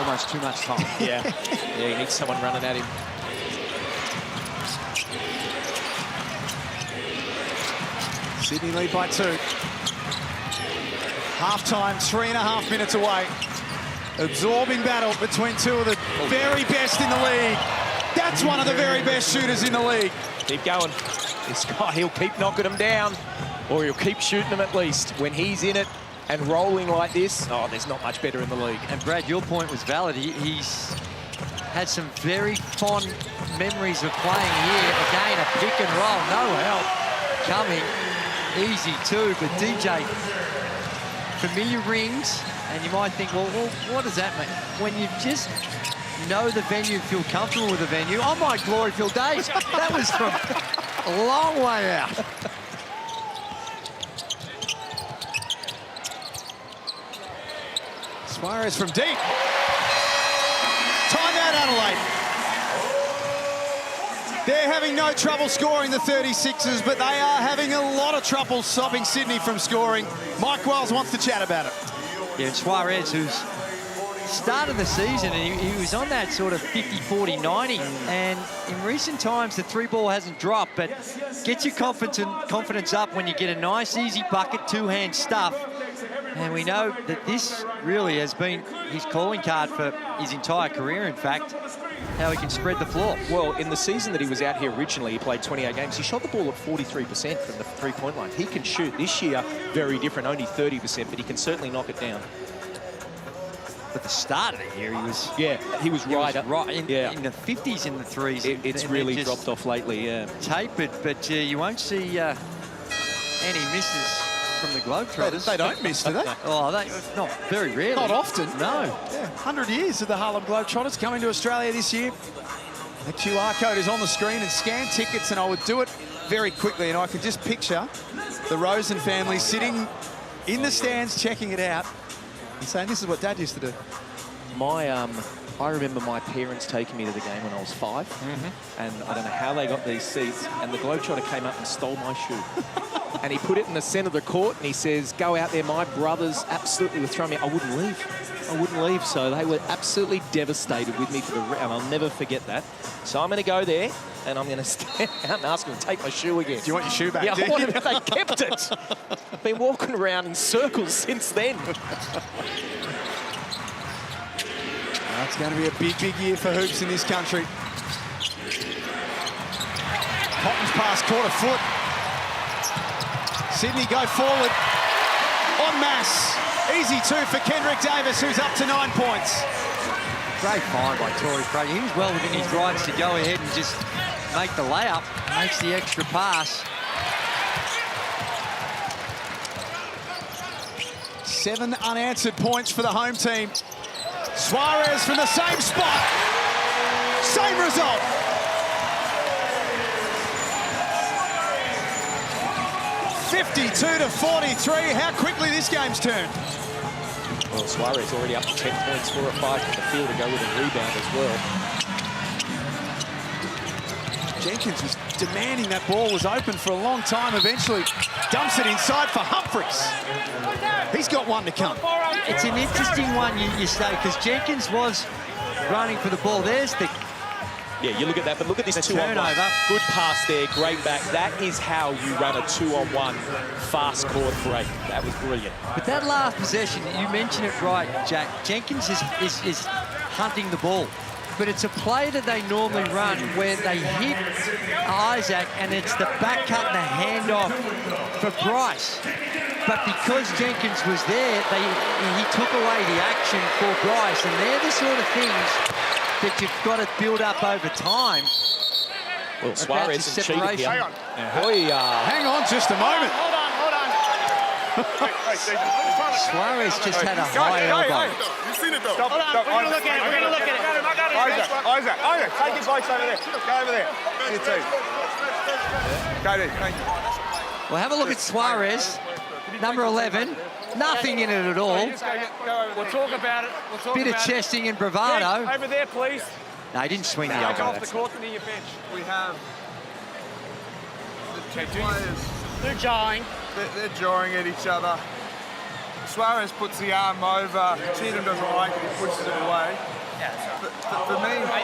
Almost too much time. Yeah, he needs someone running at him. Sydney lead by 2. Half-time, 3.5 minutes away. Absorbing battle between 2 of the very best in the league. That's one of the very best shooters in the league. Keep going. This guy, he'll keep knocking them down, or he'll keep shooting them at least. When he's in it and rolling like this, oh, there's not much better in the league. And Brad, your point was valid. He's had some very fond memories of playing here. Again, a pick and roll, no help coming. Easy too, but DJ, familiar rings, and you might think, well, what does that mean? When you just know the venue, feel comfortable with the venue. Oh my Gloryfield days, that was from a long way out. Suarez from deep. Timeout, Adelaide. They're having no trouble scoring, the 36ers, but they are having a lot of trouble stopping Sydney from scoring. Mike Wells wants to chat about it. Yeah, Suarez, who's started the season, and he was on that sort of 50, 40, 90. And in recent times, the 3-ball hasn't dropped, but get your confidence up when you get a nice, easy bucket, 2-hand stuff. And we know that this really has been his calling card for his entire career, in fact. how he can spread the floor. Well, in the season that he was out here originally, he played 28 games. He shot the ball at 43% from the three-point line. He can shoot. This year, very different, only 30%, but he can certainly knock it down. At the start of the year, he was... Yeah, he was right up. Right in the 50s in the threes. It's really dropped off lately, yeah. Tapered, but you won't see any misses from the Globetrotters. They don't miss, do they? Oh, not very rarely. Not often. No. Yeah, 100 years of the Harlem Globetrotters coming to Australia this year. The QR code is on the screen, and scan tickets, and I would do it very quickly, and I can just picture the Rosen family sitting in the stands checking it out and saying, this is what Dad used to do. I remember my parents taking me to the game when I was 5, and I don't know how they got these seats, and the Globetrotter came up and stole my shoe. And he put it in the centre of the court, and he says, go out there, my brothers absolutely were throwing me. I wouldn't leave. So they were absolutely devastated with me for the round. I'll never forget that. So I'm going to go there, and I'm going to stand out and ask them to take my shoe again. Do you want your shoe back? Yeah, I want it. They kept it. I've been walking around in circles since then. It's going to be a big, big year for hoops in this country. Cotton's pass caught a foot. Sydney go forward. En masse. Easy two for Kendrick Davis, who's up to 9 points. Great find by Torrey Craig. He was well within his rights to go ahead and just make the layup. Makes the extra pass. 7 unanswered points for the home team. Suarez from the same spot. Same result. (52-43). How quickly this game's turned. Well, Suarez already up to 10 points, 4 or 5 from the field to go with a rebound as well. Jenkins was demanding that ball was open for a long time. Eventually dumps it inside for Humphries. He's got one to come. It's an interesting one, you say, because Jenkins was running for the ball. There's the... Yeah, you look at that, but look at this turnover. 2-on-1. Good pass there, great back. That is how you run a 2-on-1 fast court break. That was brilliant. But that last possession, you mentioned it right, Jack. Jenkins is hunting the ball. But it's a play that they normally run where they hit Isaac, and it's the back cut and the handoff for Bryce. But because Jenkins was there, he took away the action for Bryce, and they're the sort of things that you've got to build up over time. Well, Suarez and cheated here. Hang on just a moment. Hold on. Suarez just had a high elbow. You've seen it though. Hold on, we're going to look at it. Isaac, take his bikes over there. Go over there. You too. Go there, thank you. Well, have a look at Suarez, number 11. Nothing in it at all. We'll talk about it. Bit of chesting and bravado. Over there, please. No, he didn't swing the Go elbow. off the court and near your bench. We have the two players. They're jawing. They're jawing at each other. Suarez puts the arm over. Cheatham doesn't like it. He pushes it away. But for me, I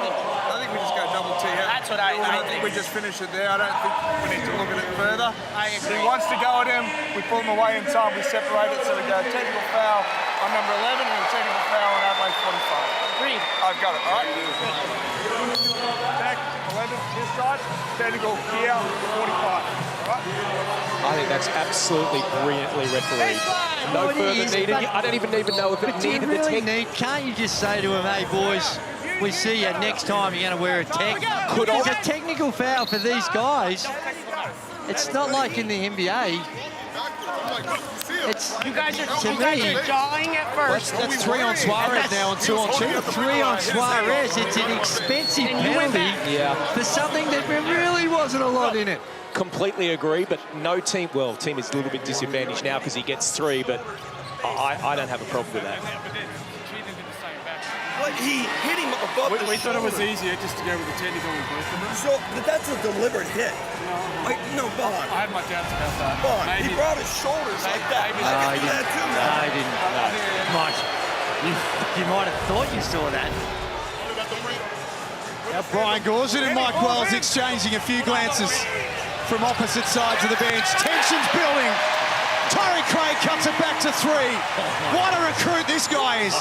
think we just go double T. That's what I think we just finish it there. I don't think we need to look at it further. I agree. He wants to go at him. We pull him away in time. We separate it. So we go technical foul on number 11 and a technical foul on Adelaide 45. Agreed. I've got it, all right? Back 11 this side. Technical here 45. All right? I think that's absolutely brilliantly refereed. No further needed. I don't even know if it needed the technique. Can't you just say to him, hey, boys, we see you next time you're going to wear a tech? It's a technical foul for these guys. It's not like in the NBA. It's, you guys are to jawing at first. That's 3 on Suarez now and 2 on Cheatham. 3 on Suarez. It's an expensive penalty for something that really wasn't a lot in it. Completely agree, but no team, well, team is a little bit disadvantaged now because he gets 3, but I don't have a problem with that. Like he hit him above the We thought it was easier just to go with the technical in both of them. So, but that's a deliberate hit. No, Bond. I had my doubts about that. Bond, Maybe. he brought his shoulders like that. I didn't. Mike, you might have thought you saw that. Now Brian Gorsuch and Mike Wells exchanging a few glances from opposite sides of the bench. Tension's building. Torrey Craig cuts it back to 3. What a recruit this guy is.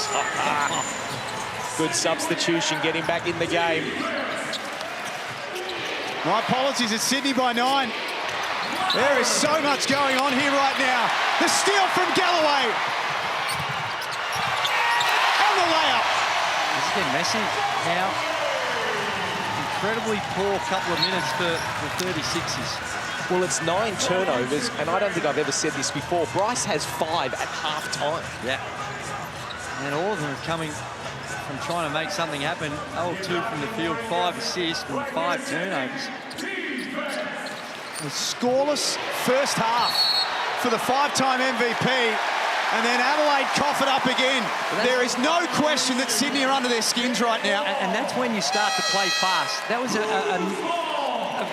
good substitution, getting back in the game. My apologies, it's Sydney by 9. There is so much going on here right now. The steal from Galloway. And the layup. This is getting messy now. Incredibly poor couple of minutes for the 36ers. Well, it's 9 turnovers, and I don't think I've ever said this before. Bryce has 5 at half-time. Yeah. And all of them are coming from trying to make something happen. 0-2 from the field, 5 assists and 5 turnovers. A scoreless first half for the 5-time MVP, and then Adelaide cough it up again. There is no question that Sydney are under their skins right now. And that's when you start to play fast. That was a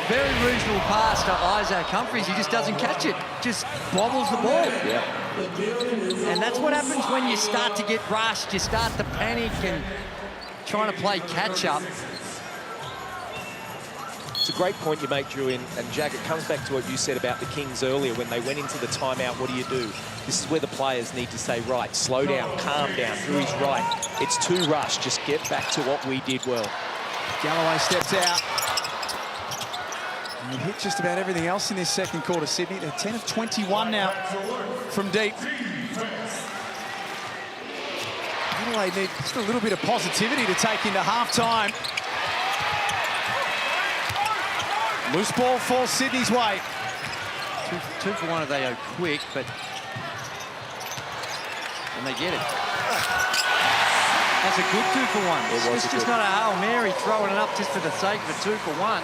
very reasonable pass to Isaac Humphries. He just doesn't catch it, just bobbles the ball. Yeah. And that's what happens when you start to get rushed. You start to panic and trying to play catch-up. It's a great point you make, Drew, and Jack, it comes back to what you said about the Kings earlier. When they went into the timeout, what do? This is where the players need to say, right, slow down, calm down, Drew's right. It's too rushed, just get back to what we did well. Galloway steps out. And he hit just about everything else in this second quarter, Sydney. They're 10 of 21 now from deep. Adelaide need just a little bit of positivity to take into half-time. Loose ball falls Sydney's way. Two for one if they go quick, but... And they get it. That's a good 2 for 1. It's just not a Hail Mary throwing it up just for the sake of a 2 for 1.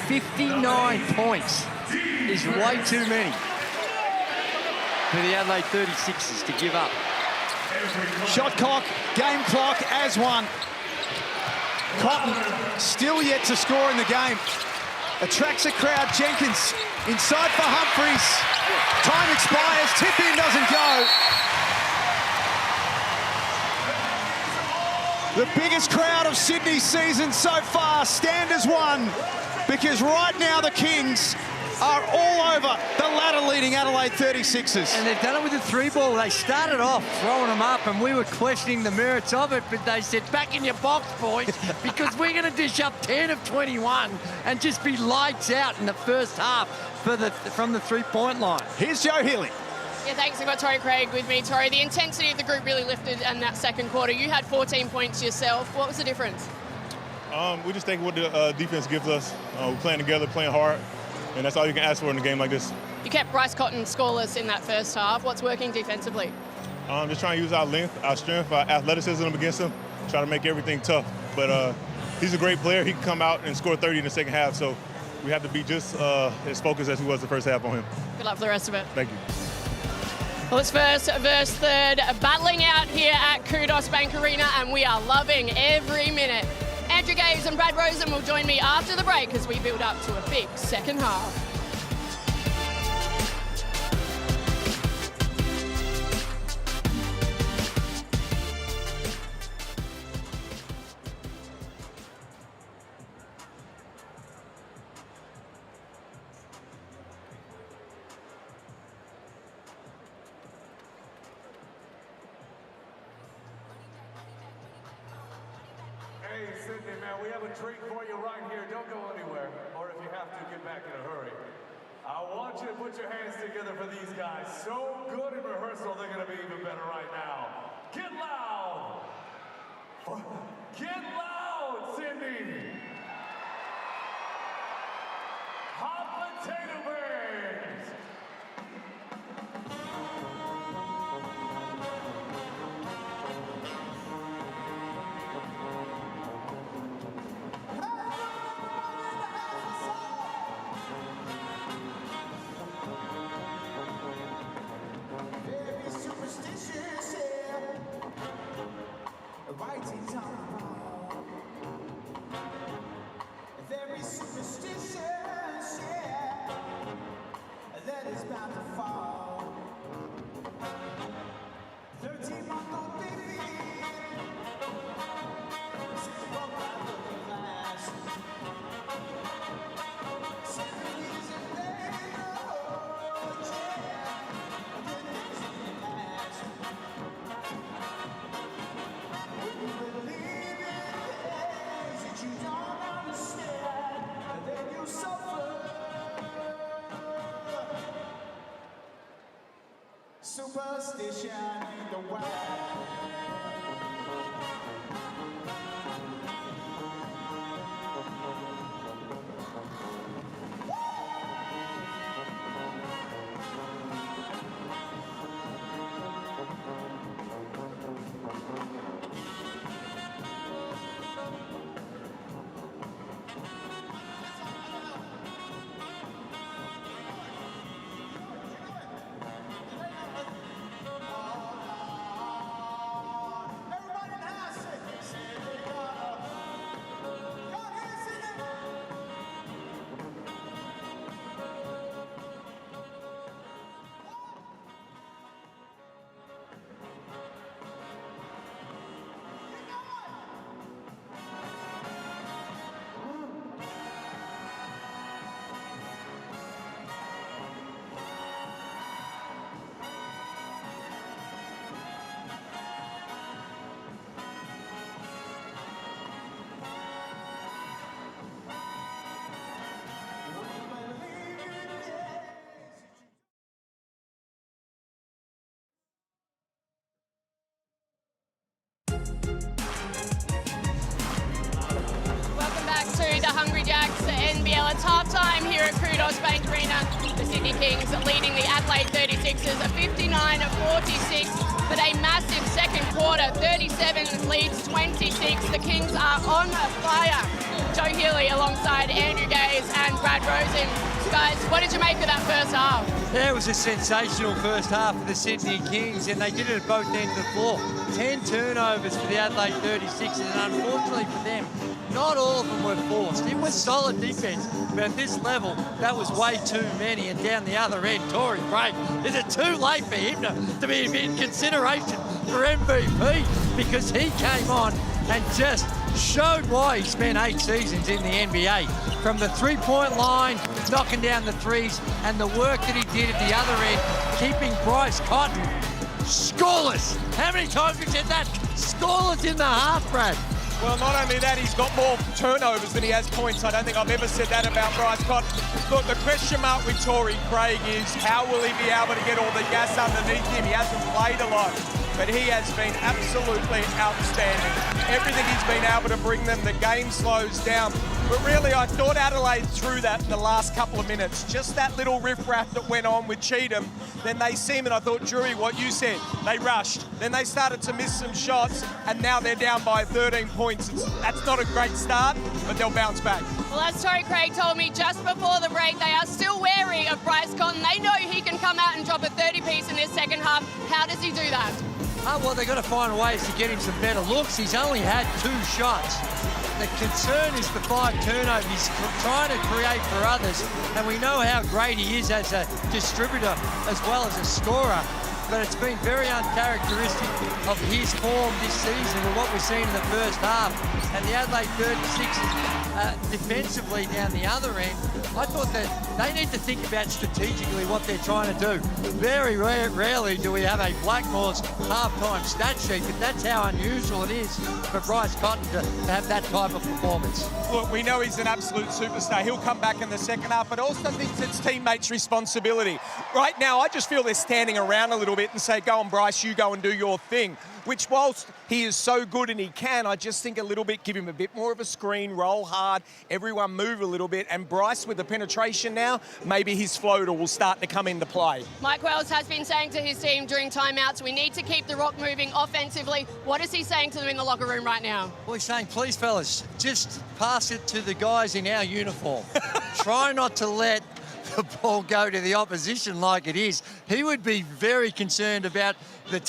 59 points is way too many for the Adelaide 36ers to give up. Shot clock, game clock as one. Cotton still yet to score in the game. Attracts a crowd. Jenkins inside for Humphries. Time expires. Tip-in doesn't go. The biggest crowd of Sydney's season so far stand as one, because right now the Kings are all over the ladder-leading Adelaide 36ers. And they've done it with the 3-ball. They started off throwing them up, and we were questioning the merits of it, but they said, back in your box, boys, because we're going to dish up 10 of 21 and just be lights out in the first half from the 3-point line. Here's Joe Healy. Yeah, thanks. I've got Torrey Craig with me. Torrey, the intensity of the group really lifted in that second quarter. You had 14 points yourself. What was the difference? We just take what the defense gives us. We're playing together, playing hard, and that's all you can ask for in a game like this. You kept Bryce Cotton scoreless in that first half. What's working defensively? Just trying to use our length, our strength, our athleticism against him, try to make everything tough. But he's a great player. He can come out and score 30 in the second half, so we have to be just as focused as he was the first half on him. Good luck for the rest of it. Thank you. Well, it's first versus third, battling out here at Kudos Bank Arena, and we are loving every minute. Andrew Gaves and Brad Rosen will join me after the break as we build up to a big second half. Hey, Sydney, man, we have a treat for you right here. Don't go anywhere, or if you have to, get back in a hurry. I want you to put your hands together for these guys. So good in rehearsal, they're going to be even better right now. Get loud! Get loud, Sydney! Hot potato bags! Superstition ain't the way. The Hungry Jacks NBL. It's halftime here at Kudos Bank Arena. The Sydney Kings leading the Adelaide 36ers 59-46, but a massive second quarter. 37 leads 26. The Kings are on fire. Joe Healy alongside Andrew Gaze and Brad Rosen. Guys, what did you make of that first half? Yeah, it was a sensational first half for the Sydney Kings, and they did it at both ends of the floor. 10 turnovers for the Adelaide 36ers, and unfortunately for them, not all of them were forced. It was solid defense, but at this level, that was way too many. And down the other end, Torrey Craig, is it too late for him to be in consideration for MVP? Because he came on and just showed why he spent 8 seasons in the NBA. From the three-point line, knocking down the threes, and the work that he did at the other end, keeping Bryce Cotton scoreless. How many times we said that? Scoreless in the half, Brad. Well, not only that, he's got more turnovers than he has points. I don't think I've ever said that about Bryce Cotton. Look, the question mark with Torrey Craig is how will he be able to get all the gas underneath him? He hasn't played a lot, but he has been absolutely outstanding. Everything he's been able to bring them, the game slows down. But really, I thought Adelaide threw that in the last couple of minutes. Just that little riff-raff that went on with Cheatham. Then they see him, and I thought, Drury, what you said, they rushed. Then they started to miss some shots, and now they're down by 13 points. That's not a great start, but they'll bounce back. Well, as Torrey Craig told me just before the break, they are still wary of Bryce Cotton. They know he can come out and drop a 30-piece in this second half. How does he do that? Well, they've got to find ways to get him some better looks. He's only had 2 shots. The concern is the 5 turnovers. He's trying to create for others, and we know how great he is as a distributor as well as a scorer. But it's been very uncharacteristic of his form this season with what we've seen in the first half. And the Adelaide 36ers defensively down the other end, I thought that they need to think about strategically what they're trying to do. Very rarely do we have a Blackmore's halftime stat sheet, but that's how unusual it is for Bryce Cotton to have that type of performance. Look, we know he's an absolute superstar. He'll come back in the second half, but also thinks it's teammates' responsibility. Right now, I just feel they're standing around a little bit and say, go on, Bryce, you go and do your thing. Which, whilst he is so good and he can, I just think a little bit, give him a bit more of a screen, roll hard, everyone move a little bit. And Bryce, with the penetration now, maybe his floater will start to come into play. Mike Wells has been saying to his team during timeouts, we need to keep the rock moving offensively. What is he saying to them in the locker room right now? Well, he's saying, please, fellas, just pass it to the guys in our uniform. Try not to let the ball go to the opposition like it is. He would be very concerned about the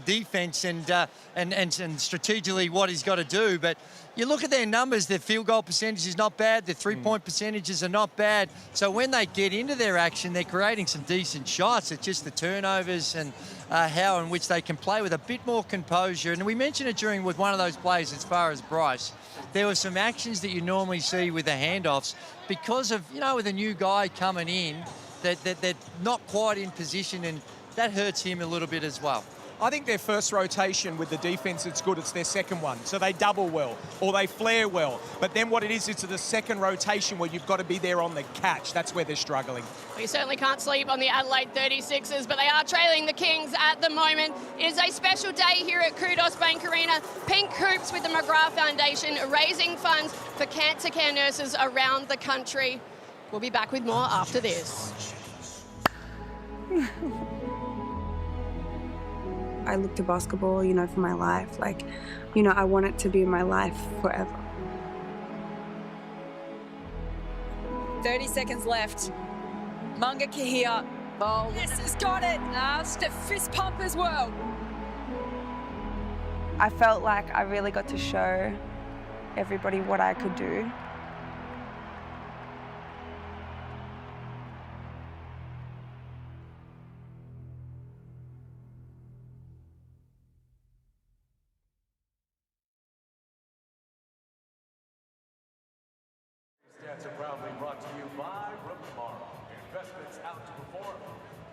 defense and strategically what he's got to do. But you look at their numbers, their field goal percentage is not bad, their three-point percentages are not bad. So when they get into their action, they're creating some decent shots. It's just the turnovers and how in which they can play with a bit more composure. And we mentioned it with one of those plays as far as Bryce. There were some actions that you normally see with the handoffs because of, with a new guy coming in, that they're not quite in position, and that hurts him a little bit as well. I think their first rotation with the defense, it's good. It's their second one. So they double well or they flare well. But then what it is the second rotation where you've got to be there on the catch. That's where they're struggling. We certainly can't sleep on the Adelaide 36ers, but they are trailing the Kings at the moment. It is a special day here at Kudos Bank Arena. Pink Hoops with the McGrath Foundation raising funds for cancer care nurses around the country. We'll be back with more after this. I look to basketball, you know, for my life. Like, you know, I want it to be my life forever. 30 seconds left. Munga Kahia. Oh, yes, he's got it. Step fist pump as well. I felt like I really got to show everybody what I could do. Stats are proudly brought to you by Recruitment. Investments out to perform.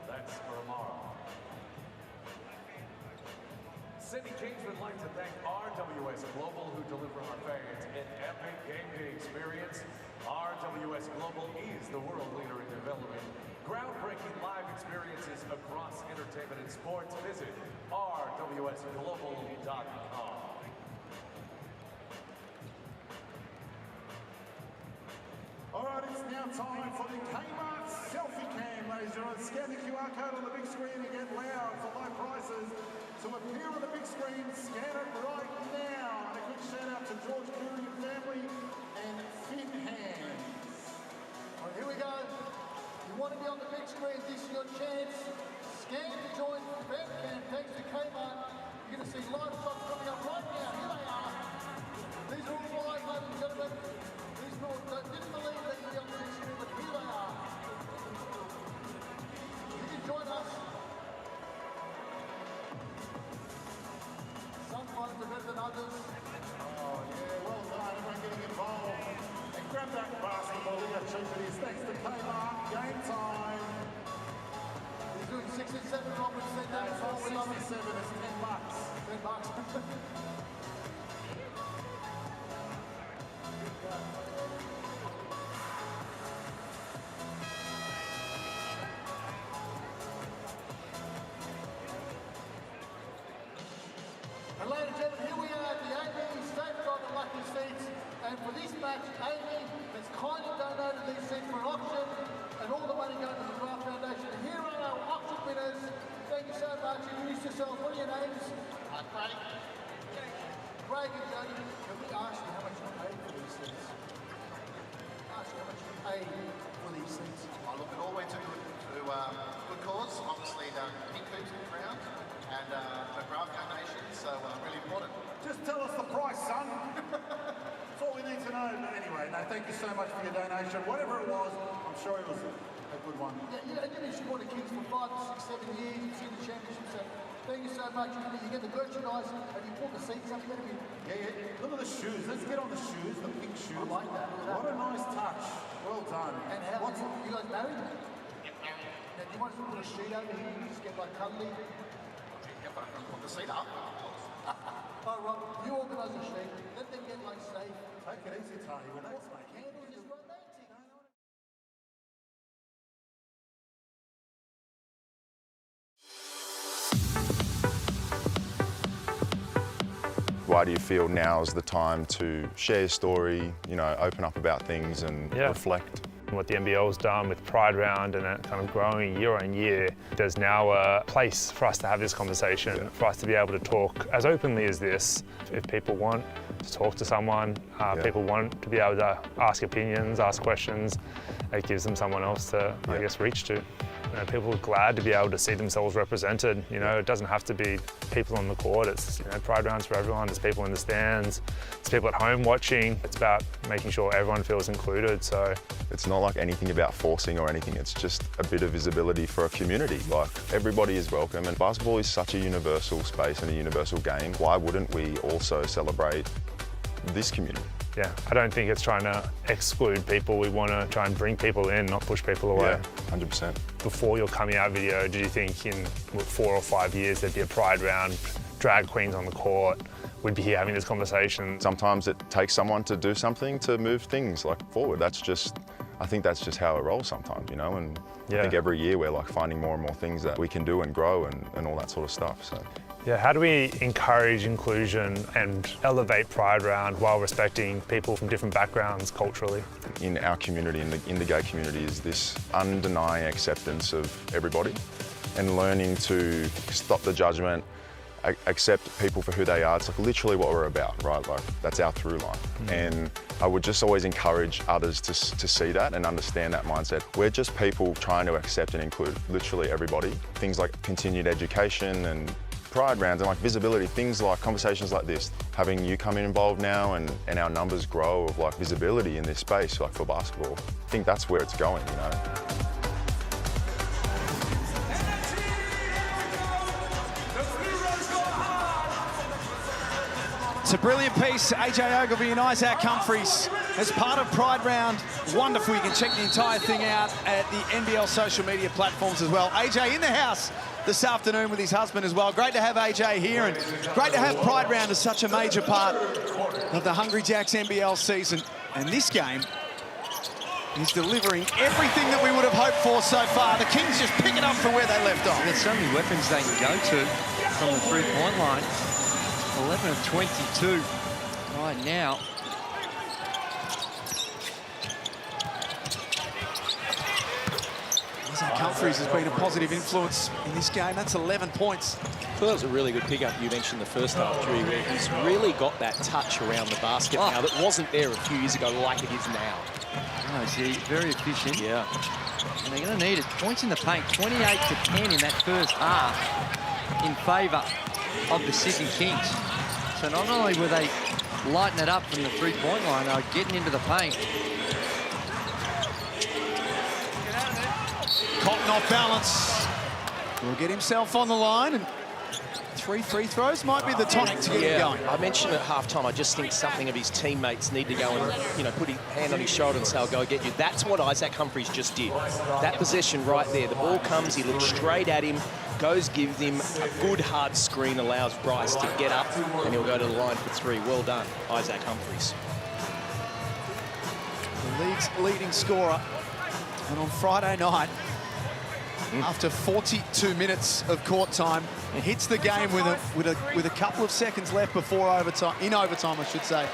That's tomorrow. City Kings would like to thank RWS Global, who deliver our fans an epic game day experience. RWS Global is the world leader in developing groundbreaking live experiences across entertainment and sports. Visit rwsglobal.com. All right, it's now time for the Kmart Selfie Cam, ladies and gentlemen. Scan the QR code on the big screen and get loud for low prices. To appear on the big screen, scan it right now. And a quick shout out to George Curry and family and Fit Hands. All right, here we go. You want to be on the big screen, this is your chance. Scan to join the webcam. Thanks to Kmart. You're going to see live shots coming up right now. Here they are. These are all live, ladies and gentlemen. These people didn't believe they could be on the big screen, but here they are. You can join us. Some fighters are better than others. Oh, yeah, well done. Everyone getting involved. And grab that basketball. Look how cheap it is. Thanks to Kmart. Game time. He's doing 6 and 7, Robert said that before. We love it. 7 is $10. $10. And ladies and gentlemen, here we are at the Amy Safeguard and Lucky Seats. And for this match, Amy has kindly donated these seats for an auction, and all the money goes to the McGrath Foundation. And here are our auction winners. Thank you so much. Introduce yourselves. What are your names? Craig. Craig and Jody. Can we ask you how much you paid for these seats? Ask you how much you paid for these seats. Oh, look, it all went to good cause. Obviously, the Pink Hoops in the ground and McGrath Foundation, so really important. Just tell us the price, son. That's all we need to know. But anyway, no, thank you so much for your donation. Whatever it was, I'm sure it was a good one. Yeah, you know, supported Kings for 5, 6, 7 years. You've seen the championship, so thank you so much. You get the merchandise and you pull the seats up. You're going to be... Yeah. Look at the shoes. Let's get on the shoes, the pink shoes. I like that. What a nice touch. Well done. And how... You guys married? Now, do you want us to put a sheet over here? You just get like cuddly? If I can put the seat up. Oh, Rob, you organise a sheet. Let them get like safe. Take it easy, Tony. Relax, mate. Candles is romantic. Why do you feel now is the time to share your story, you know, open up about things and reflect? What the NBL's done with Pride Round and that kind of growing year on year, there's now a place for us to have this conversation, for us to be able to talk as openly as this. If people want to talk to someone, people want to be able to ask opinions, ask questions, it gives them someone else to, I guess, reach to. You know, people are glad to be able to see themselves represented. You know, it doesn't have to be people on the court. It's, you know, Pride Rounds for everyone. There's people in the stands. There's people at home watching. It's about making sure everyone feels included. So it's not like anything about forcing or anything. It's just a bit of visibility for a community. Like, everybody is welcome, and basketball is such a universal space and a universal game. Why wouldn't we also celebrate this community? yeah, I don't think it's trying to exclude people. We want to try and bring people in, not push people away. Yeah, 100%. Before your coming out video, did you think in 4 or 5 years there'd be a pride round, drag queens on the court, we'd be here having this conversation? Sometimes it takes someone to do something to move things like forward. I think that's just how it rolls sometimes, you know, and I think every year we're like finding more and more things that we can do and grow and all that sort of stuff, so. Yeah, how do we encourage inclusion and elevate Pride Round while respecting people from different backgrounds culturally? In our community, in the gay community, is this undenying acceptance of everybody and learning to stop the judgment, accept people for who they are. It's like literally what we're about, right? Like that's our through line. And I would just always encourage others to see that and understand that mindset. We're just people trying to accept and include literally everybody. Things like continued education and pride rounds and like visibility, things like conversations like this, having you come in involved now and our numbers grow of like visibility in this space, like for basketball. I think that's where it's going, you know. It's a brilliant piece. AJ Ogilvy and Isaac Humphries as part of Pride Round. Wonderful. You can check the entire thing out at the NBL social media platforms as well. AJ in the house this afternoon with his husband as well. Great to have AJ here and great to have Pride Round as such a major part of the Hungry Jacks NBL season. And this game is delivering everything that we would have hoped for so far. The Kings just pick it up from where they left off. There's so many weapons they can go to from the three-point line. 11 of 22 right now. Isaac Humphries has been a positive influence in this game. That's 11 points. I thought that was a really good pickup you mentioned the first half, Drew, where he's really got that touch around the basket now that wasn't there a few years ago like it is now. Oh, see, very efficient. Yeah. And they're going to need it. Points in the paint, 28 to 10 in that first half in favour of the Sydney Kings. So not only were they lighting it up from the three-point line, they were getting into the paint. Cotton off balance. Will get himself on the line, and 3 free throws might be the tonic to get him going. I mentioned at halftime, I just think something of his teammates need to go and, you know, put his hand on his shoulder and say, I'll go get you. That's what Isaac Humphries just did. That possession right there, the ball comes, he looks straight at him, goes, gives him a good hard screen, allows Bryce to get up, and he'll go to the line for 3. Well done, Isaac Humphries. The league's leading scorer. And on Friday night, after 42 minutes of court time, hits the game with a couple of seconds left before overtime, in overtime, I should say.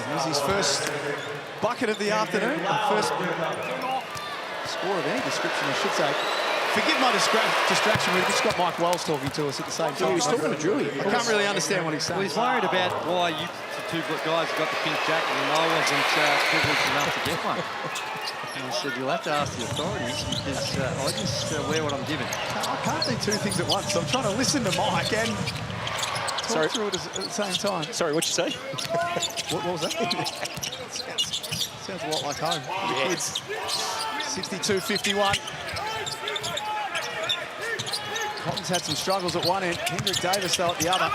Here's his first bucket of the afternoon, first score of any description, I should say. Forgive my distraction, we've just got Mike Wells talking to us at the same time. He was talking to Drew. I can't really understand what he's saying. Well, he's worried about why you two guys got the pink jacket and I wasn't privileged enough to get one. And I said, you'll have to ask the authorities because I just wear what I'm given. I can't do two things at once. I'm trying to listen to Mike and talk through it at the same time. Sorry, what'd you say? What was that? Sounds a lot like home. Yes. 62-51. Cotton's had some struggles at one end. Hendrick Davis, though, at the other.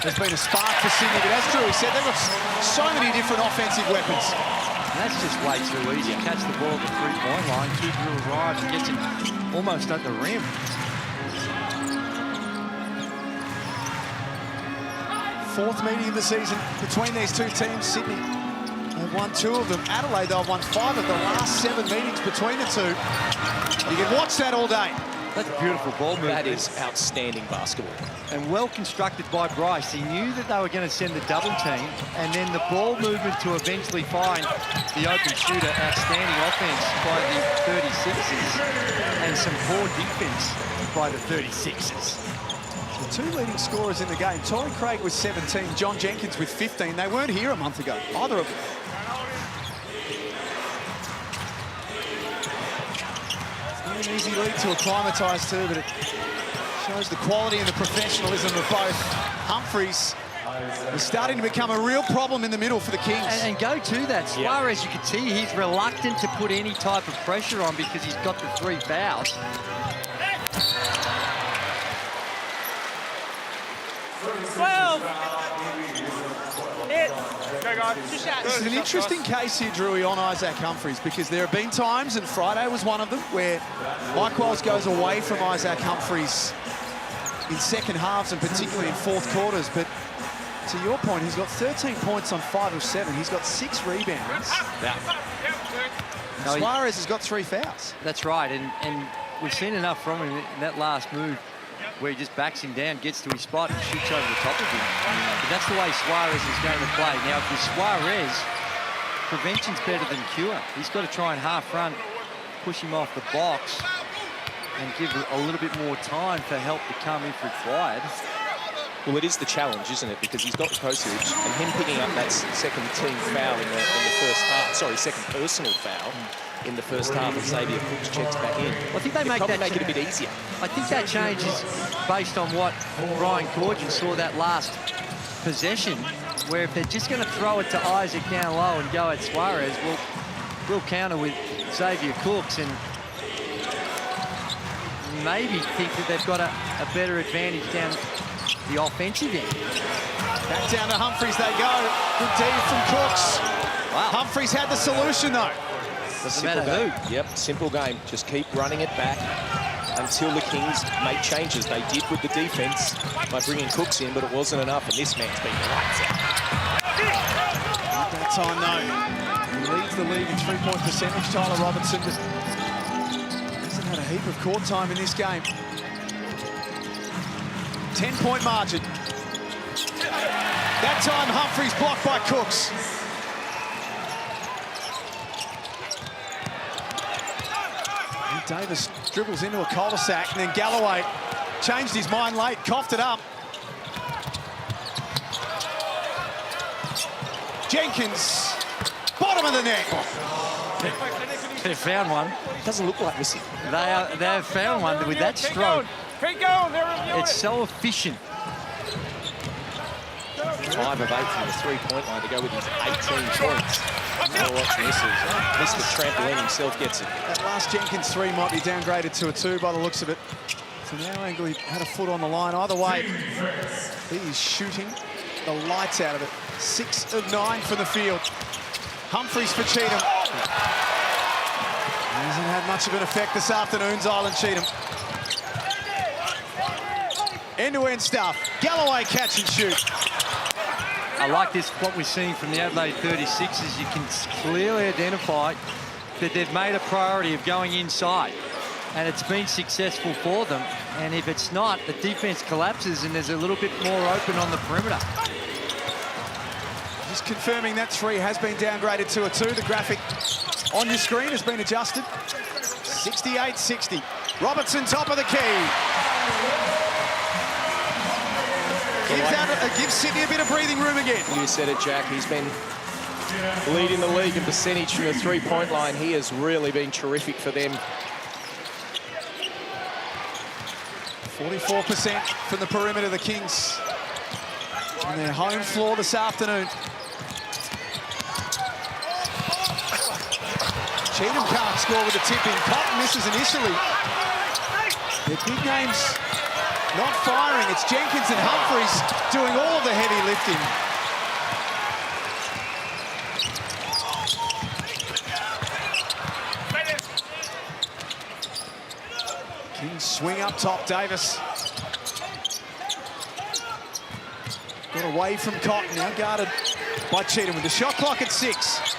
There's been a spark for Sydney, but as Drew said, they've got so many different offensive weapons. And that's just way too easy. Catch the ball at the three-point line, 2 drill drives, and gets it almost at the rim. Fourth meeting of the season between these two teams. Sydney have won 2 of them. Adelaide, they've won 5 of the last 7 meetings between the two. You can watch that all day. That's beautiful ball movement. That is outstanding basketball. And well constructed by Bryce. He knew that they were going to send the double team, and then the ball movement to eventually find the open shooter. Outstanding offense by the 36ers, and some poor defense by the 36ers. So 2 leading scorers in the game. Torrey Craig with 17, John Jenkins with 15. They weren't here a month ago, either of them. An easy league to acclimatise to, but it shows the quality and the professionalism of both. Humphries is starting to become a real problem in the middle for the Kings. And go to that. Suarez, you can see he's reluctant to put any type of pressure on because he's got the 3 fouls. 12. Hit. This is an interesting case here, Drewy, on Isaac Humphries, because there have been times, and Friday was one of them, where Mike Wells goes away from Isaac Humphries in second halves and particularly in fourth quarters. But to your point, he's got 13 points on 5 of 7. He's got 6 rebounds. Yeah. Suarez has got 3 fouls. That's right, and we've seen enough from him in that last move where he just backs him down, gets to his spot and shoots over the top of him. But that's the way Suarez is going to play. Now, if you're Suarez, prevention's better than cure. He's got to try and half-run, push him off the box and give a little bit more time for help to come if required. Well, it is the challenge, isn't it? Because he's got the postage, and him picking up that second team foul in the first half, sorry, second personal foul in the first half, and Xavier Cooks checks back in. I think they make it a bit easier. I think that change is based on what Brian Corgin saw that last possession, where if they're just going to throw it to Isaac down low and go at Suarez, we'll counter with Xavier Cooks and maybe think that they've got a better advantage down the offensive end. Back down to Humphries they go. Good D from Cooks. Wow. Humphries had the solution, though. Doesn't matter who. Yep, simple game. Just keep running it back until the Kings make changes. They did with the defense by bringing Cooks in, but it wasn't enough, and this man's been lights out. At that time, though, he leads the league in three-point percentage, Tyler Robinson, but hasn't had a heap of court time in this game. 10-point margin. That time, Humphries blocked by Cooks. Davis dribbles into a cul-de-sac, and then Galloway changed his mind late, coughed it up. Jenkins, bottom of the net. They found one. Doesn't look like missing. They have found one with that stroke. Keep going. It's so efficient. 5 of 8 from the three-point line to go with his 18 points. No watch misses. Mr. Trampoline himself gets it. That last Jenkins 3 might be downgraded to a 2 by the looks of it. From our angle, he had a foot on the line. Either way, he is shooting the lights out of it. 6 of 9 from the field. Humphries for Cheatham. He hasn't had much of an effect this afternoon, Zylan Cheatham. End-to-end stuff. Galloway catch and shoot. I like this, what we're seeing from the Adelaide 36s. You can clearly identify that they've made a priority of going inside, and it's been successful for them. And if it's not, the defense collapses and there's a little bit more open on the perimeter. Just confirming that 3 has been downgraded to a 2. The graphic on your screen has been adjusted. 68-60. Robertson, top of the key. Gives Sydney a bit of breathing room again. You said it, Jack. He's been leading the league in percentage from the three-point line. He has really been terrific for them. 44% from the perimeter, the Kings. On their home floor this afternoon. Cheatham can't score with a tip-in. Cotton misses initially. Their big names not firing. It's Jenkins and Humphries doing all of the heavy lifting. Kings swing up top, Davis. Got away from Cotton, now guarded by Cheatham with the shot clock at 6.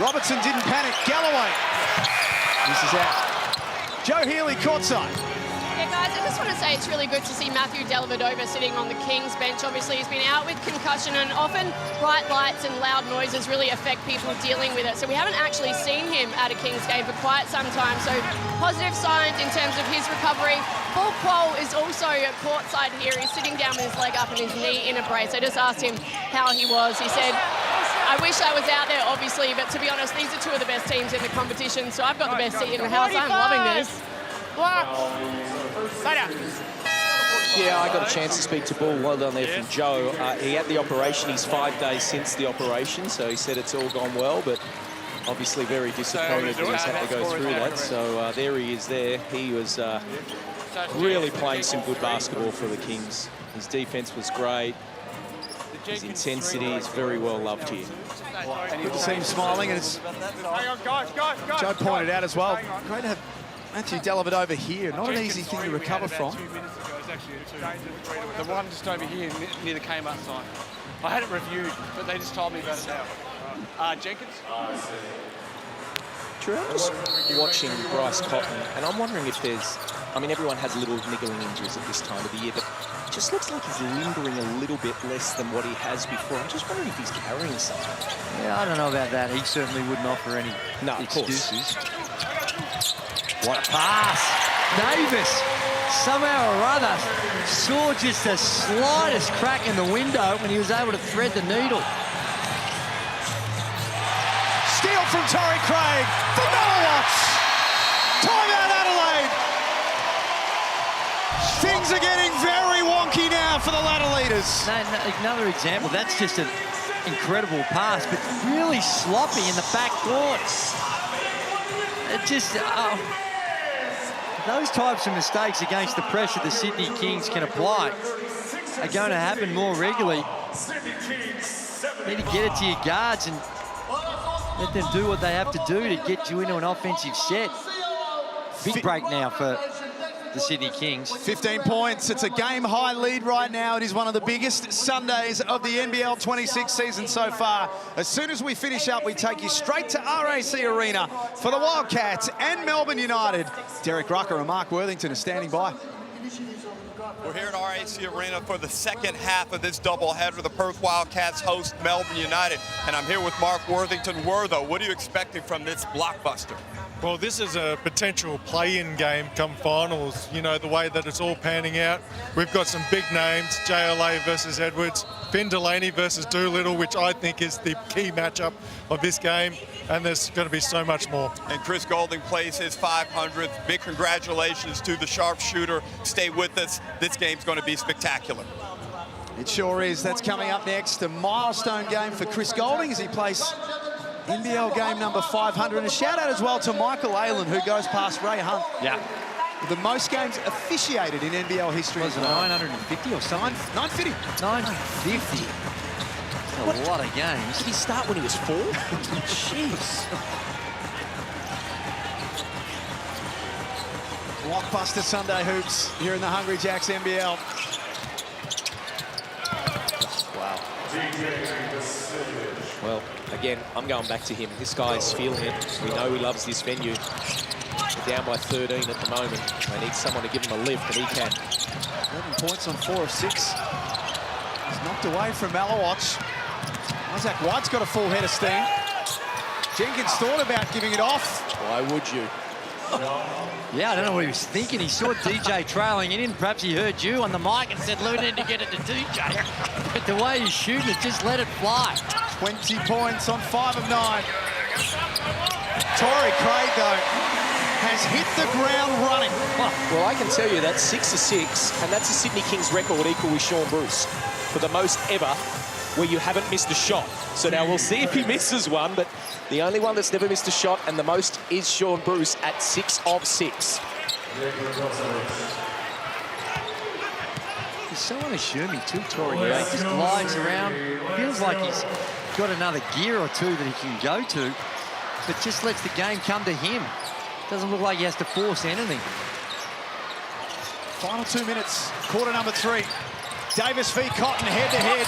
Robertson didn't panic. Galloway. This is out. Joe Healy courtside. Yeah, guys, I just want to say it's really good to see Matthew Dellavedova sitting on the Kings bench. Obviously, he's been out with concussion, and often bright lights and loud noises really affect people dealing with it. So we haven't actually seen him at a Kings game for quite some time. So positive signs in terms of his recovery. Paul Quoll is also courtside here. He's sitting down with his leg up and his knee in a brace. I just asked him how he was. He said, I wish I was out there, obviously, but to be honest, these are 2 of the best teams in the competition, so I've got the best seat in the house. I'm loving this. Yeah, I got a chance to speak to Bull. Well done there from Joe. He had the operation. He's 5 days since the operation, so he said it's all gone well, but obviously very disappointed that he's had to go through that. So there he is there. He was really playing some good basketball for the Kings. His defense was great. His intensity is very well loved here. Good to see him smiling, and as Joe pointed out as well, great to have Matthew Dellavedova here. Not an easy thing to recover from. The one just over here near the Kmart sign. I had it reviewed, but they just told me about it now. Jenkins? Drew, I'm just watching Bryce Cotton, and I'm wondering if there's... I mean, everyone has little niggling injuries at this time of the year, but it just looks like he's lingering a little bit less than what he has before. I'm just wondering if he's carrying something. Yeah, I don't know about that. He certainly wouldn't offer any excuses. What a pass. Davis, somehow or other, saw just the slightest crack in the window when he was able to thread the needle. Steal from Torrey Craig for Melowatch. Timeout Adelaide. Things are getting very wonky now for the ladder leaders. Another example, that's just an incredible pass, but really sloppy in the backcourt. It just... those types of mistakes against the pressure the Sydney Kings can apply are going to happen more regularly. You need to get it to your guards and let them do what they have to do to get you into an offensive set. Big break now for the Sydney Kings. 15 points. It's a game-high lead right now. It is one of the biggest Sundays of the NBL26 season so far. As soon as we finish up, we take you straight to RAC Arena for the Wildcats and Melbourne United. Derek Rucker and Mark Worthington are standing by. We're here at RAC Arena for the second half of this doubleheader. The Perth Wildcats host Melbourne United, and I'm here with Mark Worthington. Wortho, what are you expecting from this blockbuster? Well, this is a potential play-in game come finals. You know, the way that it's all panning out. We've got some big names, JLA versus Edwards, Finn Delaney versus Doolittle, which I think is the key matchup of this game. And there's going to be so much more. And Chris Goulding plays his 500th. Big congratulations to the sharpshooter. Stay with us. This game's going to be spectacular. It sure is. That's coming up next. A milestone game for Chris Goulding as he plays NBL game number 500. And a shout out as well to Michael Aylan, who goes past Ray Hunt. Yeah. The most games officiated in NBL history. Was it 950 or something? 950. 950. A lot of games. Did he start when he was 4? Jeez. Blockbuster Sunday hoops here in the Hungry Jacks NBL. Wow. Well, again, I'm going back to him. This guy's feeling it. We know he loves this venue. They're down by 13 at the moment. They need someone to give him a lift, and he can. 11 points on 4 of 6. He's knocked away from Melowatch. Isaac White's got a full head of steam. Jenkins thought about giving it off. Why would you? Yeah, I don't know what he was thinking. He saw DJ trailing in. Perhaps he heard you on the mic and said, "Lou, need to get it to DJ." But the way he's shooting it, just let it fly. 20 points on 5 of 9. Torrey Craig, though, has hit the ground running. Well, I can tell you that's 6 of 6, and that's a Sydney Kings record equal with Sean Bruce for the most ever where you haven't missed a shot. So now we'll see if he misses one, but the only one that's never missed a shot and the most is Sean Bruce at 6 of 6. He's so unassuming too, Torrey. He just glides around. Feels like he's got another gear or two that he can go to, but just lets the game come to him. Doesn't look like he has to force anything. Final 2 minutes, quarter number 3. Davis v. Cotton, head-to-head.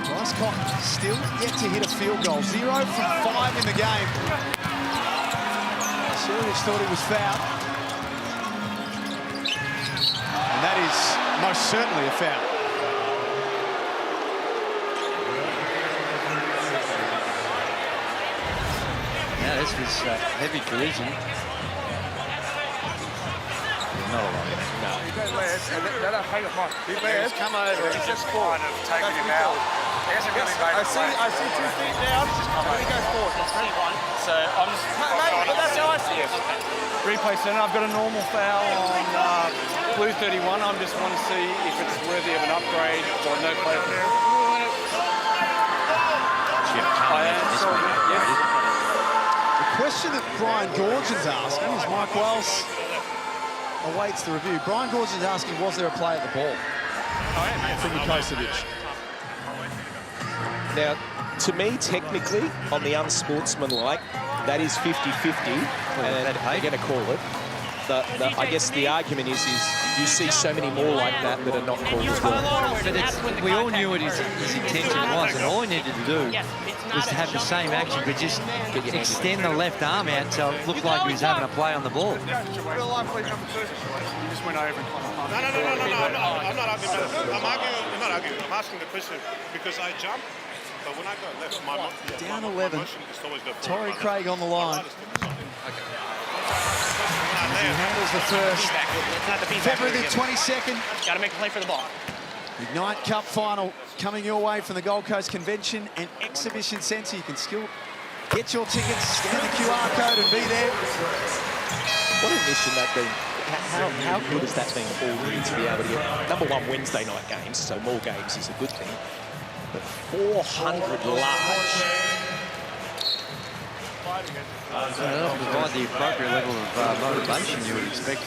Bryce Cotton still yet to hit a field goal. 0 from 5 in the game. Sirius thought he was fouled. And that is most certainly a foul. Yeah, this was a heavy collision. Not a lot. No. He's come over. He's just kind of taking him out. He hasn't really made a play. I see 2 feet down. He goes forward. So I'm just... But that's how I see it. Replay center. I've got a normal foul on blue 31. I just want to see if it's worthy of an upgrade or no play there. The question that Brian Gorgin's asking is Mike Wells awaits the review. Brian Gorgin's asking, was there a play at the ball from Vukocevic? Now, to me, technically, on the unsportsmanlike, that is 50-50, and they're going to call it. I guess the argument is you see so many more like that are not called as well. But we all knew what his intention was, and all he needed to do was to have the same action, but just extend the left arm out so it looked like he was having a play on the ball. You just went over and No, I'm not arguing. I'm not arguing. I'm asking the question because I jump, but when I go left, my down 11. motion is always go forward. Torrey Craig on the line. He handles the first. February the 22nd. Got to make a play for the ball. Ignite Cup final coming your way from the Gold Coast Convention and Exhibition Centre. You can still get your tickets, scan the QR code and be there. What a mission that been. How good has that been all year to be able to get, number one, Wednesday night games, so more games is a good thing, but 400 large. That'll provide the appropriate level of motivation you would expect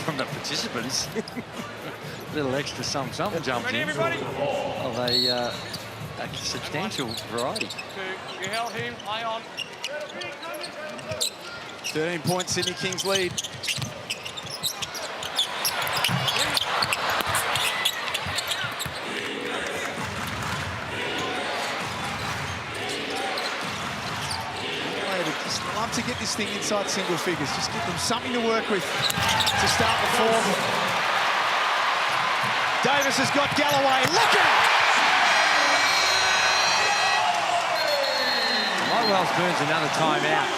from the participants. A little extra something jumped in of a substantial variety. You held him, eye on. 13-point Sydney Kings lead. Just love to get this thing inside single figures. Just give them something to work with to start the fourth. Davis has got Galloway. Look at it! Wells burns another timeout.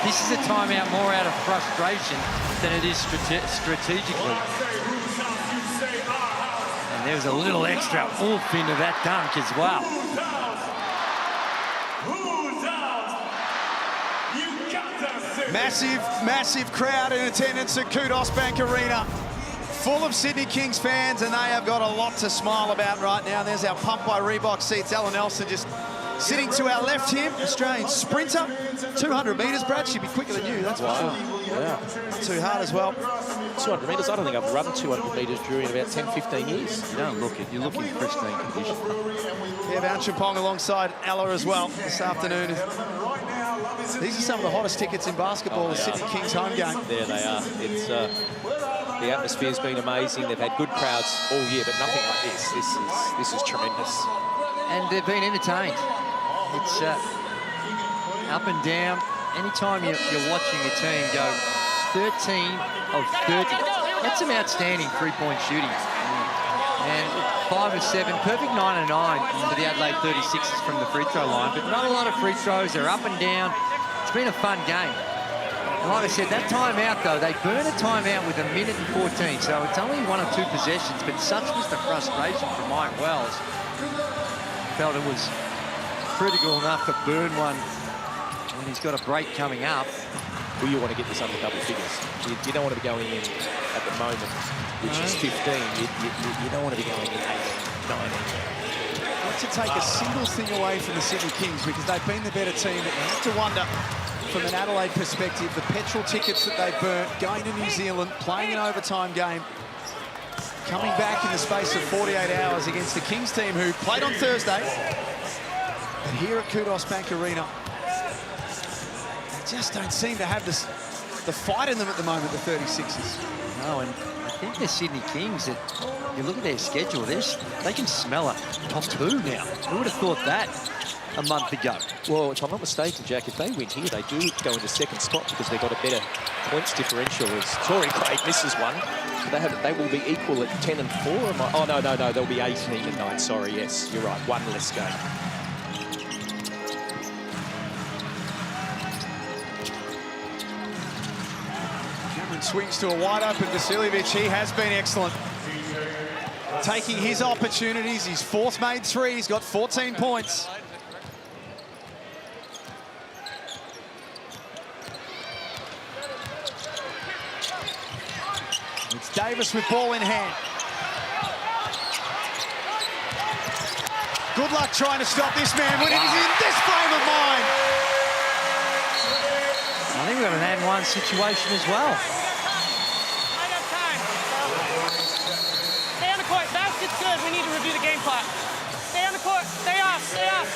This is a timeout more out of frustration than it is strategically. And there's a little extra oomph into that dunk as well. Massive crowd in attendance at Kudos Bank Arena. Full of Sydney Kings fans, and they have got a lot to smile about right now. There's our Pump by Reebok seats. Alan Nelson just sitting to our left here, Australian sprinter. 200 metres, Brad. She'd be quicker than you, that's for sure. Yeah. Not too hard as well. 200 metres, I don't think I've run 200 metres during about 10, 15 years. You don't look it. You're looking pristine condition. Yeah, Bounchampong alongside Ella as well this afternoon. These are some of the hottest tickets in basketball, the Sydney Kings home game. There they are. It's the atmosphere's been amazing. They've had good crowds all year, but nothing like this. This is tremendous. And they've been entertained. It's up and down. Anytime you're watching your team go 13 of 30, that's some outstanding three-point shooting. And 5 of 7, perfect 9 of 9 for the Adelaide 36ers from the free throw line, but not a lot of free throws. They're up and down. It's been a fun game. And like I said, that timeout, though, they burn a timeout with 1 minute and 14, so it's only 1 or 2 possessions, but such was the frustration from Mike Wells. Felt it was critical enough to burn one when he's got a break coming up. Well, you want to get this under double figures. You don't want to be going in at the moment, which is 15. You don't want to be going in 18, 19. Not to take a single thing away from the Sydney Kings because they've been the better team, but you have to wonder from an Adelaide perspective, the petrol tickets that they burnt, going to New Zealand, playing an overtime game, coming back in the space of 48 hours against the Kings team who played on Thursday. But here at Kudos Bank Arena, they just don't seem to have the fight in them at the moment, the 36ers. No, and I think the Sydney Kings, that you look at their schedule, they can smell a top 2 now. Who would have thought that a month ago? Well, if I'm not mistaken, Jack, if they win here, they do go into second spot because they've got a better points differential. As Torrey Craig misses one, they will be equal at 10 and 4. Oh, no, they'll be 18 and 9. Sorry, yes, you're right. 1 less game. Swings to a wide-open Vasiljevic. He has been excellent. Taking his opportunities. His 4th made 3. He's got 14 points. It's Davis with ball in hand. Good luck trying to stop this man when it is in this frame of mind. think we've got an and one situation as well. Stay on the court. Basket's good. We need to review the game clock. Stay on the court. Stay off. Stay off.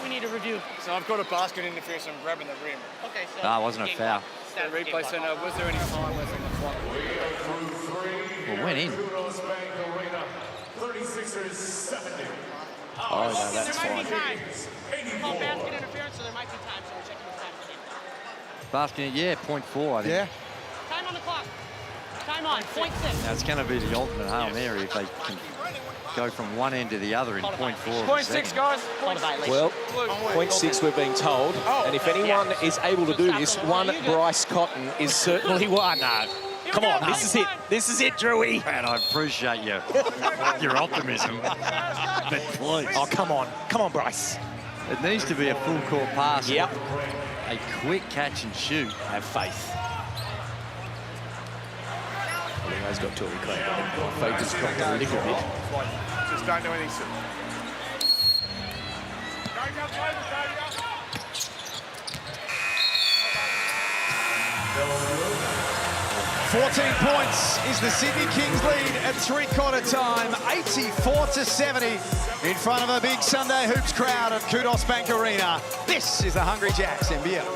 We need to review. So I've got a basket interference and grabbing the rim. Okay, so... No, it wasn't a foul. The replay center, was there any time left on the clock? Well, went in. 36ers 70. Oh, no, that's fine. Call basket interference, so there might be time, so we're checking the time. Basket, yeah, 0.4, I think. Yeah. Time on the clock. Time on, 0.6. Now, it's going to be the ultimate Hail Mary if they can go from one end to the other in 0.4. 0.6, guys. Well, 0.6 we're being told, and if anyone is able to do this, one Bryce Cotton is certainly one. No. Come on, this is it. This is it, Drewy. Man, I appreciate your optimism. But please. Oh, come on. Come on, Bryce. It needs to be a full court pass. Yep. A quick catch and shoot. Have faith. Leo's got to reclaim it. Faith has dropped a little bit. Just don't do anything silly. 14 points is the Sydney Kings lead at three-quarter time, 84-70 in front of a big Sunday Hoops crowd at Kudos Bank Arena. This is the Hungry Jacks NBL.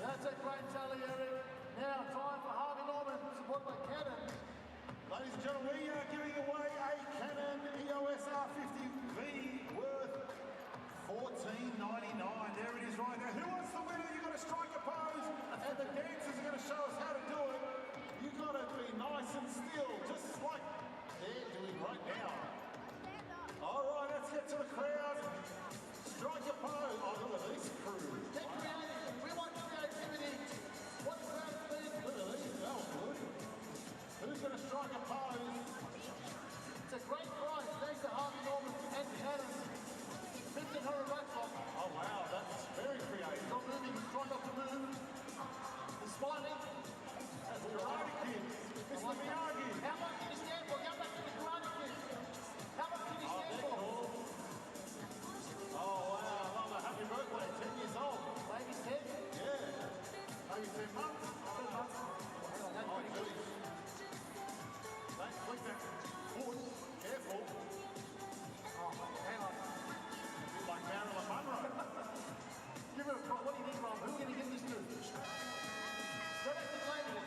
That's a great tally, Eric. Now, time for Harvey Norman, supported by Canon. Ladies and gentlemen, we are giving away a Canon EOS R50V worth $14.99. There it is right there. Who wants the winner? You've got to strike a pose, and the dancers are going to show us how to do it. You've got to be nice and still, just like they're doing right now. All right, let's get to the crowd. Strike a pose. Oh, look at this crew. Get creative. We want creativity. What crowd thing? Look at these. That was good. Who's going to strike a pose? It's a great prize. Thanks to Harvey Norman and Cannon. $1,500 off. Oh, wow. That's very creative. Not moving. Try not to move. He's smiling. As the Karate Kid. Mr. Miyagi. How much can you stand for? Go back to the Karate Kid. How much can you stand for? Oh, wow, Mama, happy birthday, 10 years old. Baby's 10? Yeah. Maybe 10 months? 10 months. Oh, that's pretty good. Don't click that foot. Careful. Oh, hang on. A bit like Marilyn Monroe. Give it a try. What do you think, Rob? Who are we going to get this to? Go back to the lady.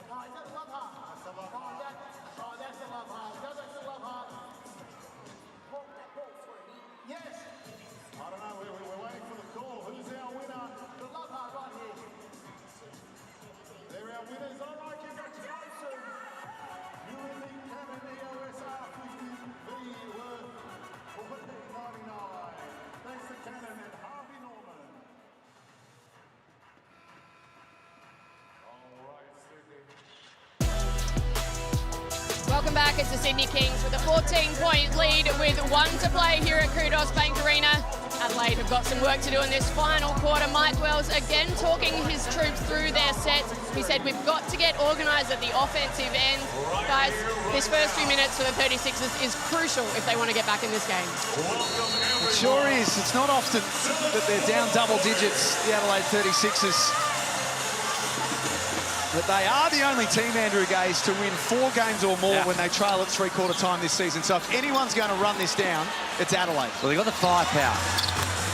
Oh, is that love heart? That's the love heart. That's the love heart. Go back to the love heart. Yes. I don't know. We're waiting for the call. Who's our winner? The love heart right here. They're our winners. All right, congratulations. You win the Canon EOS R50V worth $14.99. Thanks to Canon and Harvey Norman. Welcome back. It's the Sydney Kings with a 14-point lead with 1 to play here at Kudos Bank Arena. Adelaide have got some work to do in this final quarter. Mike Wells again talking his troops through their sets. He said we've got to get organised at the offensive end. Guys, this first few minutes for the 36ers is crucial if they want to get back in this game. It sure is. It's not often that they're down double digits, the Adelaide 36ers. But they are the only team, Andrew Gaze, to win 4 games or more when they trail at three-quarter time this season. So if anyone's going to run this down, it's Adelaide. Well, they've got the firepower.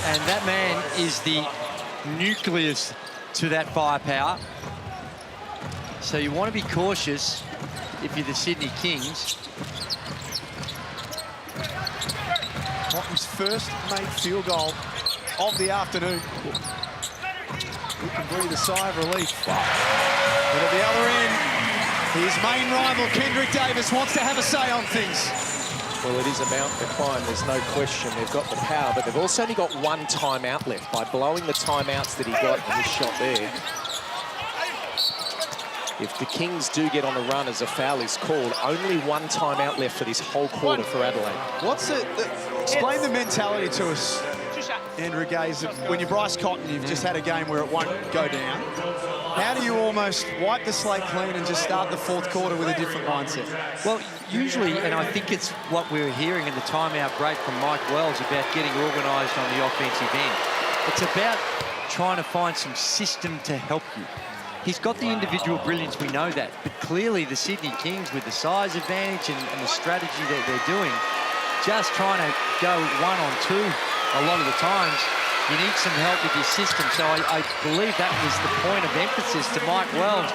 And that man is the nucleus to that firepower. So you want to be cautious if you're the Sydney Kings. Cotton's first made field goal of the afternoon. He can breathe a sigh of relief. But at the other end, his main rival, Kendrick Davis, wants to have a say on things. Well, it is a mountain to climb, there's no question. They've got the power, but they've also only got 1 timeout left. By blowing the timeouts that he got in his shot there, if the Kings do get on a run as a foul is called, only 1 timeout left for this whole quarter for Adelaide. What's it? Explain the mentality to us Andrew Gaze, when you're Bryce Cotton, you've just had a game where it won't go down. How do you almost wipe the slate clean and just start the fourth quarter with a different mindset? Well, usually, and I think it's what we were hearing in the timeout break from Mike Wells about getting organised on the offensive end. It's about trying to find some system to help you. He's got the individual brilliance, we know that, but clearly the Sydney Kings, with the size advantage and the strategy that they're doing, just trying to go 1-on-2 a lot of the times, you need some help with your system. So I believe that was the point of emphasis to Mike Wells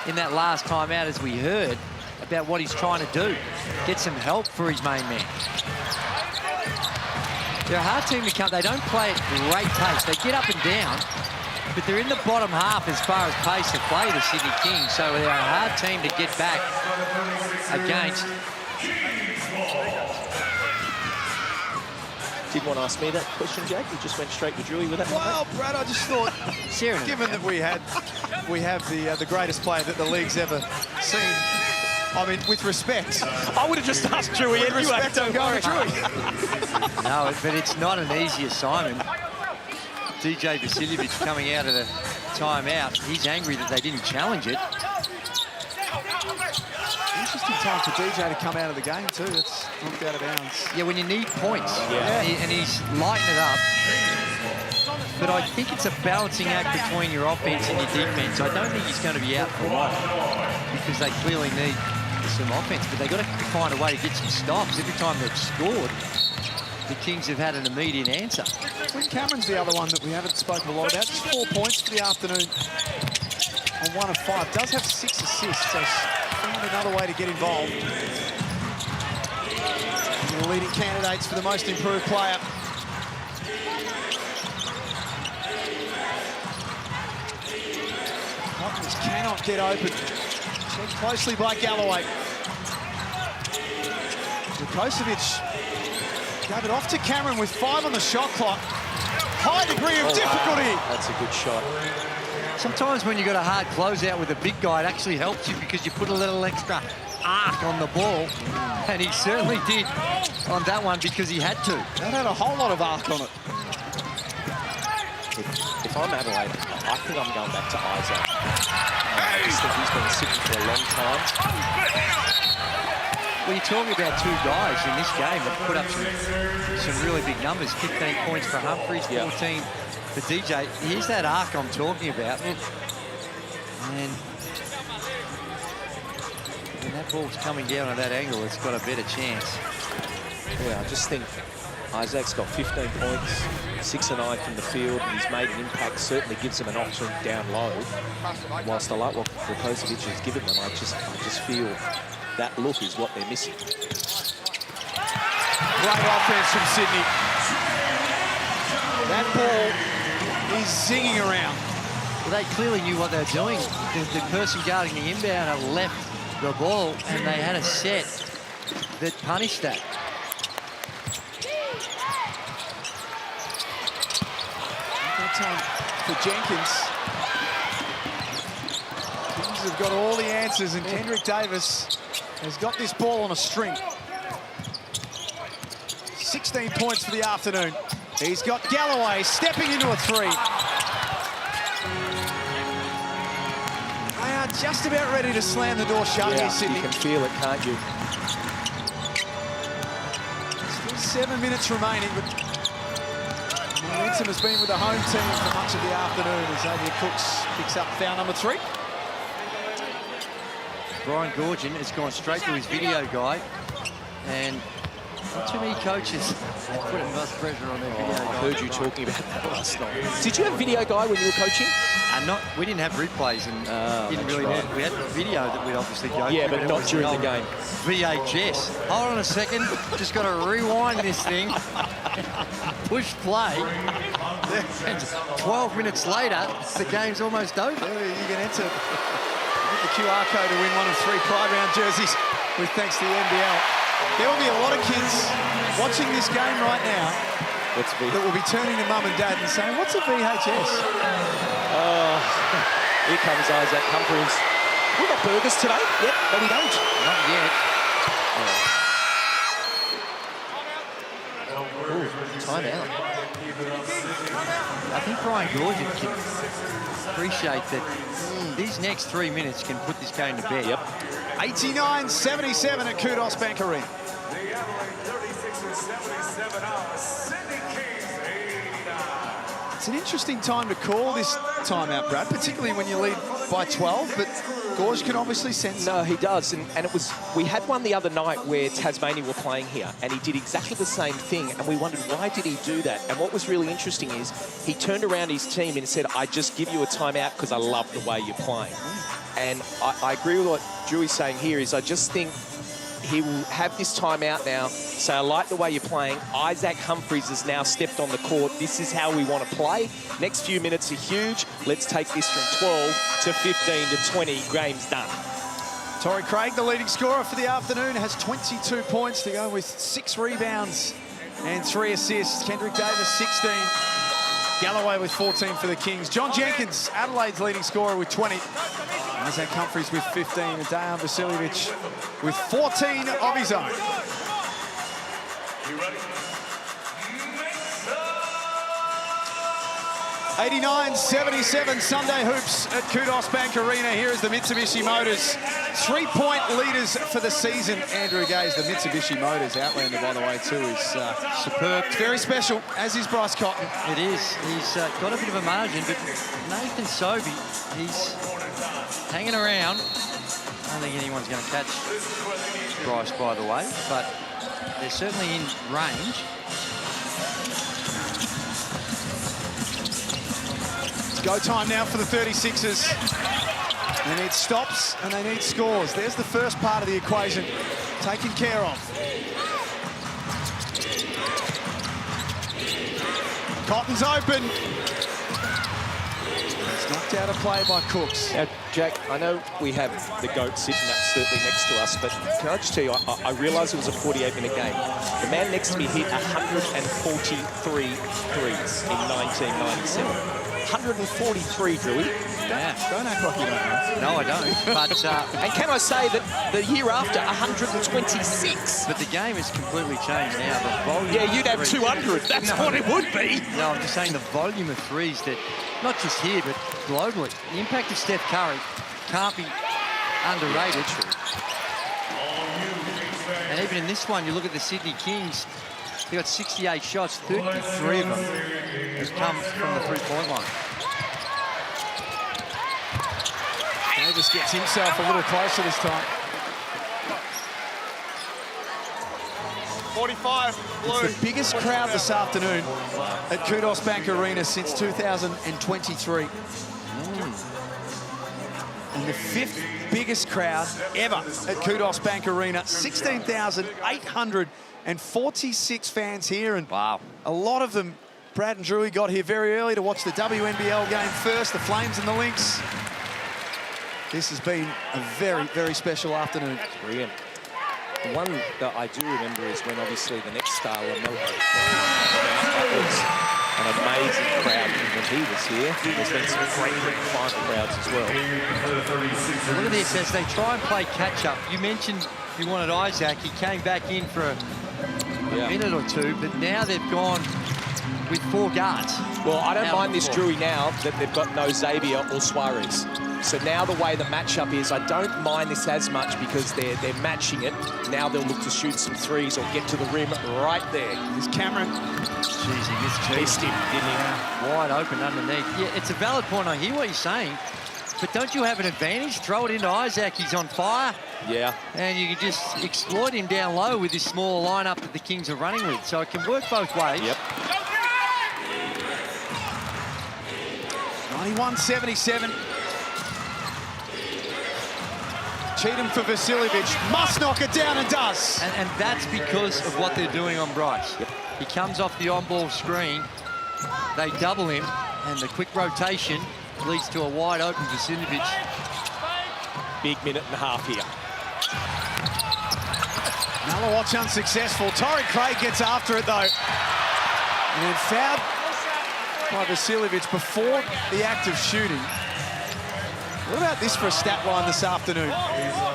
in that last time out, as we heard, about what he's trying to do. Get some help for his main man. They're a hard team to come. They don't play at great pace. They get up and down, but they're in the bottom half as far as pace of play, the Sydney Kings. So they're a hard team to get back against. Didn't want to ask me that question, Jack. You just went straight to Drewy with that. Well, Brad, I just thought, given that we have the greatest player that the league's ever seen, I mean, with respect, I would have just asked Drewy anyway. Respect, I'm going with Drewy. No, but it's not an easy assignment. DJ Vasiljevic coming out of the timeout. He's angry that they didn't challenge it. Interesting time for DJ to come out of the game too. It's knocked out of bounds. Yeah, when you need points. Yeah. And he's lighting it up. But I think it's a balancing act between your offense and your defense. I don't think he's going to be out for long because they clearly need some offense, but they've got to find a way to get some stops. Every time they've scored, the Kings have had an immediate answer. Quinn Cameron's the other one that we haven't spoken a lot about. Just 4 points for the afternoon on 1 of 5. Does have 6 assists, so found another way to get involved. The leading candidates for the most improved player. Hopkins cannot get open. Checked closely by Galloway. Vukocevic gave it off to Cameron with 5 on the shot clock. High degree of difficulty. Wow. That's a good shot. Sometimes when you've got a hard closeout with a big guy, it actually helps you because you put a little extra arc on the ball. And he certainly did on that one because he had to. That had a whole lot of arc on it. If I'm Adelaide, I think I'm going back to Isaac. I just think he's been sitting for a long time. Well, you're talking about 2 guys in this game that put up some really big numbers. 15 points for Humphries, 14 for DJ. Here's that arc I'm talking about. And when that ball's coming down at that angle, it's got a better chance. Yeah, I just think Isaac's got 15 points, 6 and 9 from the field, and he's made an impact, certainly gives them an option down low. Whilst I like what Vukocevic has given them, I just feel that look is what they're missing. Great offense from Sydney. That ball is zinging around. Well, they clearly knew what they were doing. The person guarding the inbound had left the ball, and they had a set that punished that. Good time for Jenkins. Kings have got all the answers, and Kendrick Davis has got this ball on a string. 16 points for the afternoon. He's got Galloway stepping into a 3. They are just about ready to slam the door shut here, Sydney. You can feel it, can't you? Still 7 minutes remaining, but momentum has been with the home team for much of the afternoon as Xavier Cooks picks up foul number 3. Brian Goorjian has gone straight to his video guy, and not too many coaches put enough pressure on their video guy. I heard you talking about that last night. Did you have a video guy when you were coaching? We didn't have replays, and didn't really need. We had video that we'd obviously go Yeah, through, but not during the game. VHS. Hold on a second. Just got to rewind this thing. Push play. And 12 minutes later, the game's almost over. You can enter the QR code to win one of 3 Pride Round jerseys with thanks to the NBL. There will be a lot of kids watching this game right now that will be turning to mum and dad and saying, what's a VHS? Here comes Isaac Humphries. We got burgers today? Yep, but we don't. Not yet. Time out. I think Brian Gorgic can appreciate that these next 3 minutes can put this game to bed. Yep. 89-77 at Kudos Bank Arena. The Adelaide 36ers 77 hours. Sydney Kings 89. It's an interesting time to call this timeout, Brad, particularly when you lead by 12, but Gorge can obviously sense. No, he does, and it was, we had one the other night where Tasmania were playing here, and he did exactly the same thing, and we wondered, why did he do that? And what was really interesting is he turned around his team and said, I just give you a timeout because I love the way you're playing. And I agree with what Drew's saying here, is I just think he will have this timeout now, say, I like the way you're playing. Isaac Humphries has now stepped on the court. This is how we want to play. Next few minutes are huge. Let's take this from 12 to 15 to 20. Game's done. Torrey Craig, the leading scorer for the afternoon, has 22 points to go with 6 rebounds and 3 assists. Kendrick Davis, 16. Galloway with 14 for the Kings. John Jenkins, Adelaide's leading scorer with 20. Isaac Humphries with 15. And Dejan Vasiljevic with 14 of his own. You ready? 89-77 Sunday hoops at Kudos Bank Arena. Here is the Mitsubishi Motors 3-point leaders for the season. Andrew Gaze, the Mitsubishi Motors Outlander, by the way, too, is superb. It's very special, as is Bryce Cotton. It is. He's got a bit of a margin, but Nathan Sobey, he's hanging around. I don't think anyone's going to catch Bryce, by the way, but they're certainly in range. Go time now for the 36ers. They need stops and they need scores. There's the first part of the equation taken care of. Cotton's open. It's knocked out of play by Cooks. Now, Jack, I know we have the GOAT sitting absolutely next to us, but can I just tell you, I realise it was a 48-minute game. The man next to me hit 143 threes in 1997. 143, Drewy. Yeah. Don't act like you don't know. No, I don't. But and can I say that the year after, 126. But the game has completely changed now. The volume. Yeah, you'd have 200. That's what it would be. No, I'm just saying the volume of threes that, not just here, but globally, the impact of Steph Curry can't be underrated. And even in this one, you look at the Sydney Kings. They got 68 shots, 33 of them has come from the three-point line. Davis gets himself a little closer this time. 45, blue. It's the biggest crowd this afternoon at Kudos Bank Arena since 2023. And the 5th biggest crowd ever at Kudos Bank Arena. 16,846 fans here, and wow, a lot of them, Brad and Drewy, got here very early to watch the WNBL game first, the Flames and the Lynx. This has been a very, very special afternoon. Brilliant. The one that I do remember is when obviously the next star, Lamelo, that was an amazing crowd when he was here. There's been some great final crowds as well. Look at this, as they try and play catch-up. You mentioned you wanted Isaac. He came back in for a minute or two, but now they've gone with 4 guards. Well, I don't mind this, Drewy, now that they've got no Xavier or Suarez. So now the way the matchup is, I don't mind this as much because they're matching it. Now they'll look to shoot some threes or get to the rim right there. Here's Cameron. Jeez, he missed him, didn't he? Wide open underneath. Yeah, it's a valid point. I hear what you're saying. But don't you have an advantage? Throw it into Isaac. He's on fire. Yeah. And you can just exploit him down low with this small lineup that the Kings are running with. So it can work both ways. Yep. 91-77. Cheatham for Vasiljevic. Must knock it down and does. And that's because of what they're doing on Bryce. Yep. He comes off the on-ball screen. They double him. And the quick rotation leads to a wide-open Vasiljevic. Big minute and a half here. Malawatch unsuccessful. Torrey Craig gets after it, though. And then fouled by Vasiljevic before the act of shooting. What about this for a stat line this afternoon?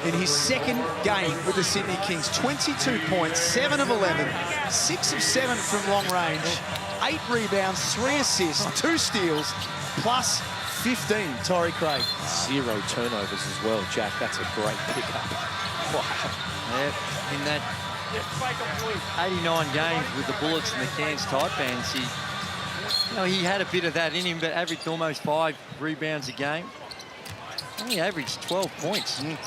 In his second game with the Sydney Kings, 22 points, 7 of 11, 6 of 7 from long range. 8 rebounds, 3 assists, 2 steals, plus 15, Torrey Craig. 0 turnovers as well, Jack. That's a great pickup. Wow. Yeah, in that 89 games with the Bullets and the Cairns Taipans, he had a bit of that in him, but averaged almost 5 rebounds a game. Only averaged 12 points. He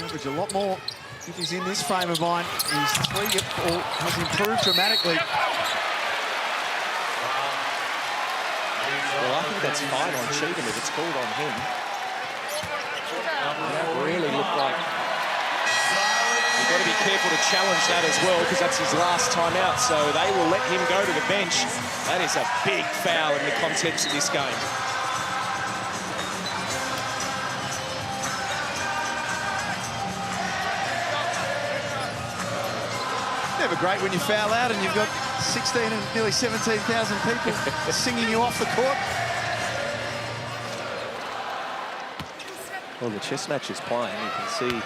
averaged a lot more if he's in this frame of mind. His 3 ball has improved dramatically. Well, I think that's fine on Cheatham if it's called on him. That really looked like... You've got to be careful to challenge that as well, because that's his last time out, so they will let him go to the bench. That is a big foul in the context of this game. Never great when you foul out and you've got 16 and nearly 17,000 people singing you off the court. Well, the chess match is playing. You can see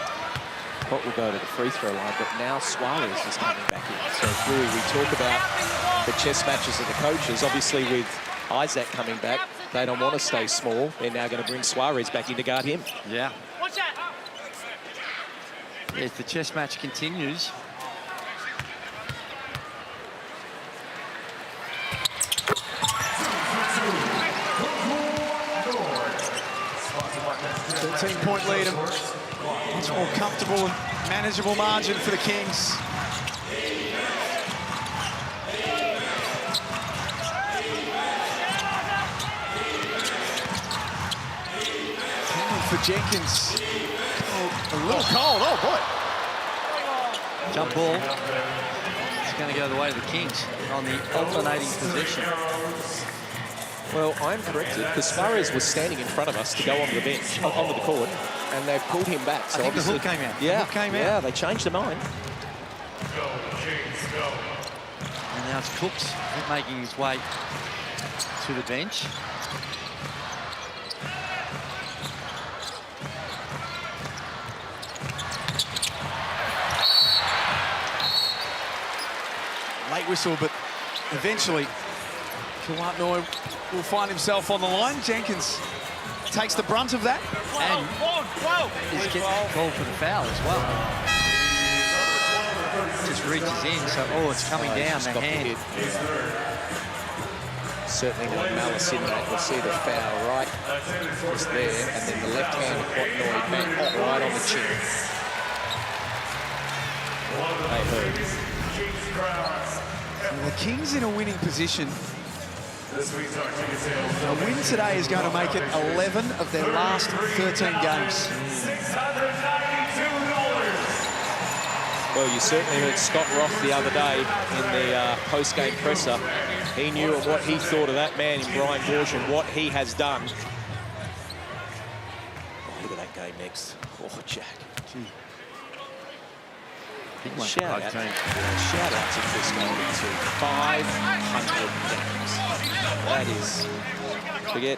Pot will go to the free throw line, but now Suarez is coming back in. So, Bluey, we talk about the chess matches of the coaches. Obviously, with Isaac coming back, they don't want to stay small. They're now going to bring Suarez back in to guard him. Yeah. Yes, the chess match continues. Point lead, much more comfortable and manageable margin for the Kings. For Jenkins, a little cold. Oh boy! Jump ball. It's going to go the way of the Kings on the alternating possession. Well, I'm corrected, because Suarez was standing in front of us to go onto the bench, onto the court, and they've pulled him back. So I think the hook came out. Yeah, the hook came out. Yeah, they changed their mind. And now it's Cooks making his way to the bench. Late whistle, but eventually Kawatnoy will find himself on the line. Jenkins takes the brunt of that. And he's getting called for the foul as well. Just reaches in, so, it's coming down the hand. Certainly no malice in that. You'll see the foul right just there, and then the left hand of Kawatnoy back right on the chin. They heard. The Kings in a winning position. A win today is going to make it 11 of their last 13 games. Well, you certainly heard Scott Roth the other day in the post-game presser. He knew what he thought of that man in Brian Dorjan, what he has done. Oh, look at that game next. Oh, Jack. Gee. Shout out to Chris Golden to 500 games. That is, forget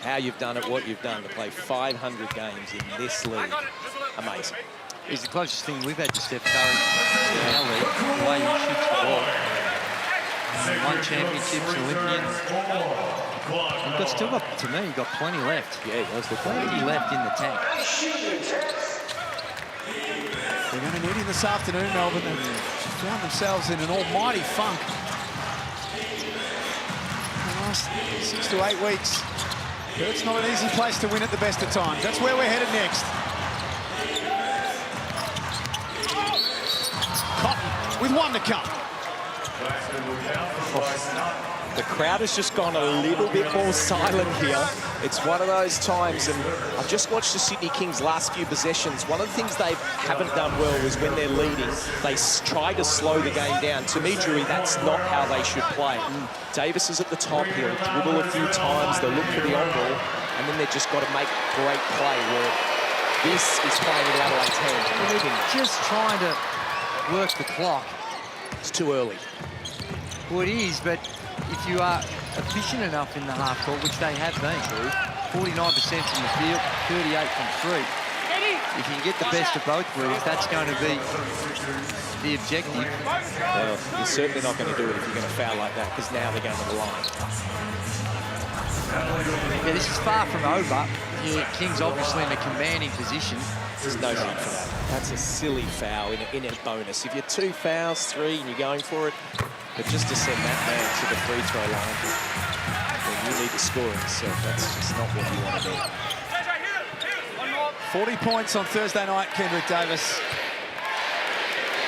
how you've done it, what you've done, to play 500 games in this league. Amazing. He's the closest thing we've had to Steph Curry in our league, the way he shoots the ball. Won championships, Olympian. He's still got, to me, he's got plenty left. Yeah, he does look plenty left in the tank. They're going to need him this afternoon, Melbourne. They've found themselves in an almighty funk in the last 6 to 8 weeks. But it's not an easy place to win at the best of times. That's where we're headed next. Cotton with 1 to come. The crowd has just gone a little bit more silent here. It's one of those times, and I've just watched the Sydney Kings' last few possessions. One of the things they haven't done well is when they're leading, they try to slow the game down. To me, Drewy, that's not how they should play. Davis is at the top, he'll dribble a few times, they'll look for the on-ball, and then they've just got to make great play where this is playing in Adelaide's hand. Just trying to work the clock. It's too early. Well, it is, but if you are efficient enough in the half court, which they have been, 49% from the field, 38 from 3. if you can get the best of both worlds, that's going to be the objective. Well, you're certainly not going to do it if you're going to foul like that, because now they're going to the line. Yeah, this is far from over. Yeah, King's obviously in a commanding position. There's no need for that. That's a silly foul in a bonus. If you're 2 fouls, 3, and you're going for it, but just to send that man to the free throw line, then you need to score himself. That's just not what you want to do. 40 points on Thursday night, Kendrick Davis.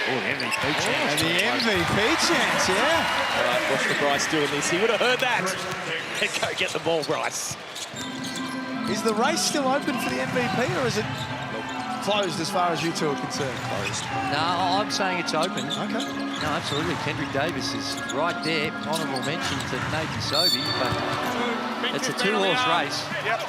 Oh, the MVP chance. And the MVP chance, yeah. All right, watch the Bryce doing this. He would have heard that. Go get the ball, Bryce. Is the race still open for the MVP, or is it closed as far as you two are concerned? Closed. No, I'm saying it's open. Okay. No, absolutely. Kendrick Davis is right there. Honourable mention to Nathan Sobey, but it's a 2-horse race. Yep.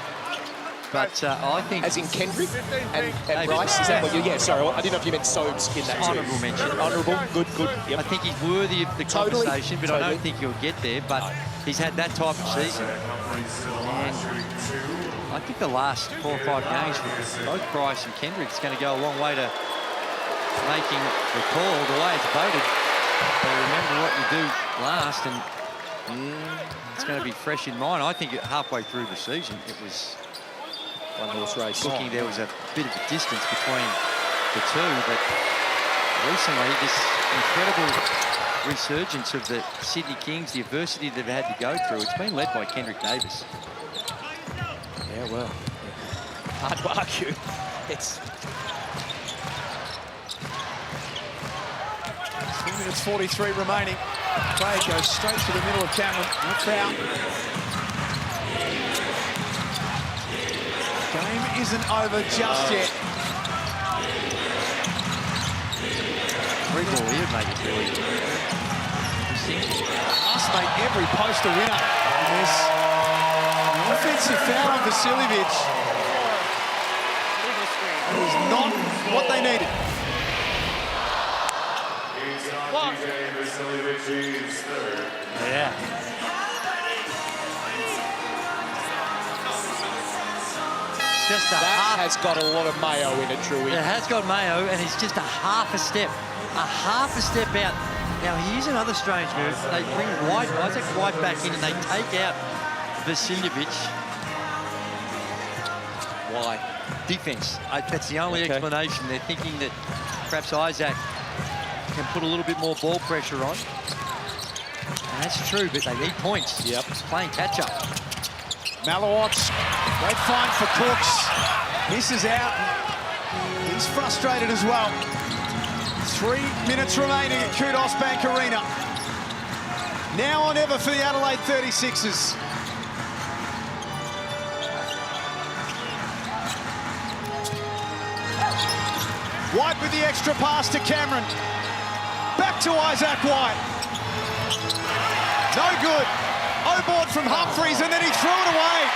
But I think... As in Kendrick and Bryce? Is that what you... Yeah, sorry, I didn't know if you meant Sobes in that too. Honourable mention. Honourable, good. Yep. I think he's worthy of the conversation, but I don't think he'll get there. But he's had that type of season. And I think the last 4 or 5 games for both Bryce and Kendrick is going to go a long way to making the call the way it's voted. But remember what you do last, and it's going to be fresh in mind. I think halfway through the season, it was... 1-horse race. Looking, there was a bit of a distance between the two, but recently this incredible resurgence of the Sydney Kings, the adversity they've had to go through, it's been led by Kendrick Davis. Yeah, well, hard to argue. It's 2 minutes 43 remaining. Craig goes straight to the middle of Cameron. No foul. Game isn't over just yet. Free ball here, make it really interesting. Must make every post a winner in this. An offensive foul on Vasiljevic. That is not what they needed. Yeah. Just that has got a lot of mayo in it, Drewy. It has got mayo, and it's just a half a step out. Now, here's another strange move. They bring Isaac White back in, and they take out Vasiljevic. Why? Defense. That's the only explanation. They're thinking that perhaps Isaac can put a little bit more ball pressure on. And that's true, but they need points. Yep. It's playing catch-up. Malawat's great find for Cooks. Misses out. He's frustrated as well. 3 minutes remaining at Kudos Bank Arena. Now or never for the Adelaide 36ers. White with the extra pass to Cameron. Back to Isaac White. No good. O-board from Humphries, and then he threw it away.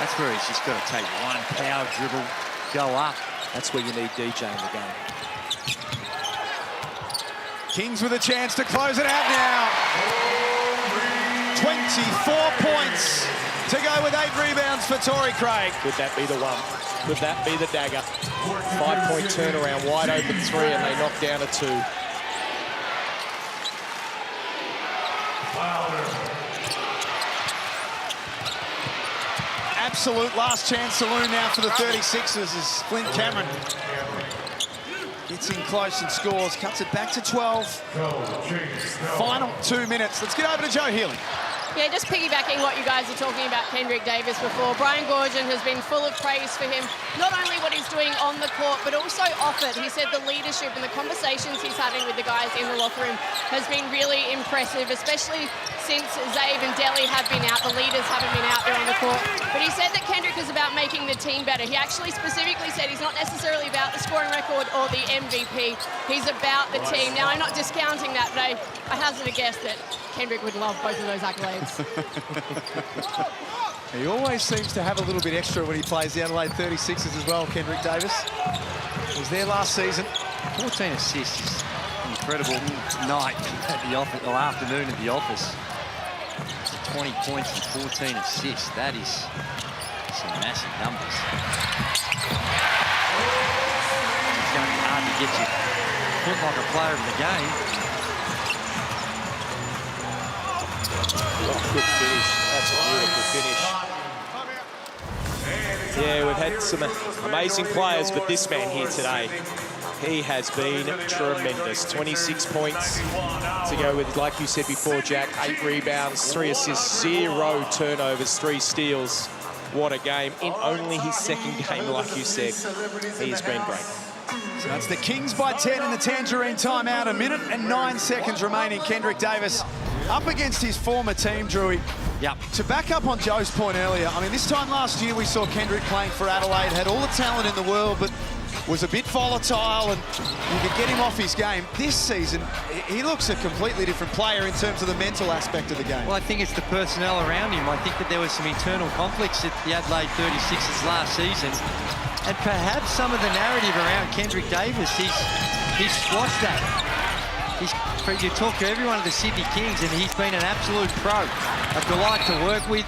That's where he's just got to take one power dribble, go up. That's where you need DJ in the game. Kings with a chance to close it out now. 24 points to go with 8 rebounds for Torrey Craig. Could that be the one? Could that be the dagger? 5-point turnaround, wide open 3, and they knock down a 2. Absolute last chance saloon now for the 36ers as Flint Cameron gets in close and scores, cuts it back to 12. Final 2 minutes. Let's get over to Joe Healy. Yeah, just piggybacking what you guys are talking about Kendrick Davis before. Brian Goorjian has been full of praise for him, not only what he's doing on the court, but also off it. He said the leadership and the conversations he's having with the guys in the locker room has been really impressive, especially since Zabe and Delhi have been out. The leaders haven't been out there on the court. But he said that Kendrick is about making the team better. He actually specifically said he's not necessarily about the scoring record or the MVP. He's about the team. Now, I'm not discounting that, but I hazard a guess that Kendrick would love both of those accolades. He always seems to have a little bit extra when he plays the Adelaide 36ers as well, Kendrick Davis. He was there last season. 14 assists. Incredible night at the office, or afternoon at the office. 20 points and 14 assists. That is some massive numbers. gets your foot like a player of the game. Oh, good finish. That's a beautiful finish. Yeah, we've had some amazing players, but this man here today, he has been tremendous. 26 points to go with, like you said before, Jack, 8 rebounds, 3 assists, 0 turnovers, 3 steals. What a game. In only his second game, like you said, he's been great. So that's the Kings by 10 in the Tangerine timeout. 1 minute and 9 seconds remaining. Kendrick Davis up against his former team, Drewy. Yep. To back up on Joe's point earlier, I mean, this time last year we saw Kendrick playing for Adelaide, had all the talent in the world, but was a bit volatile and you could get him off his game. This season, he looks a completely different player in terms of the mental aspect of the game. Well, I think it's the personnel around him. I think that there was some internal conflicts at the Adelaide 36ers last season. And perhaps some of the narrative around Kendrick Davis, he's squashed that. You talk to everyone at the Sydney Kings and he's been an absolute pro. A delight to work with.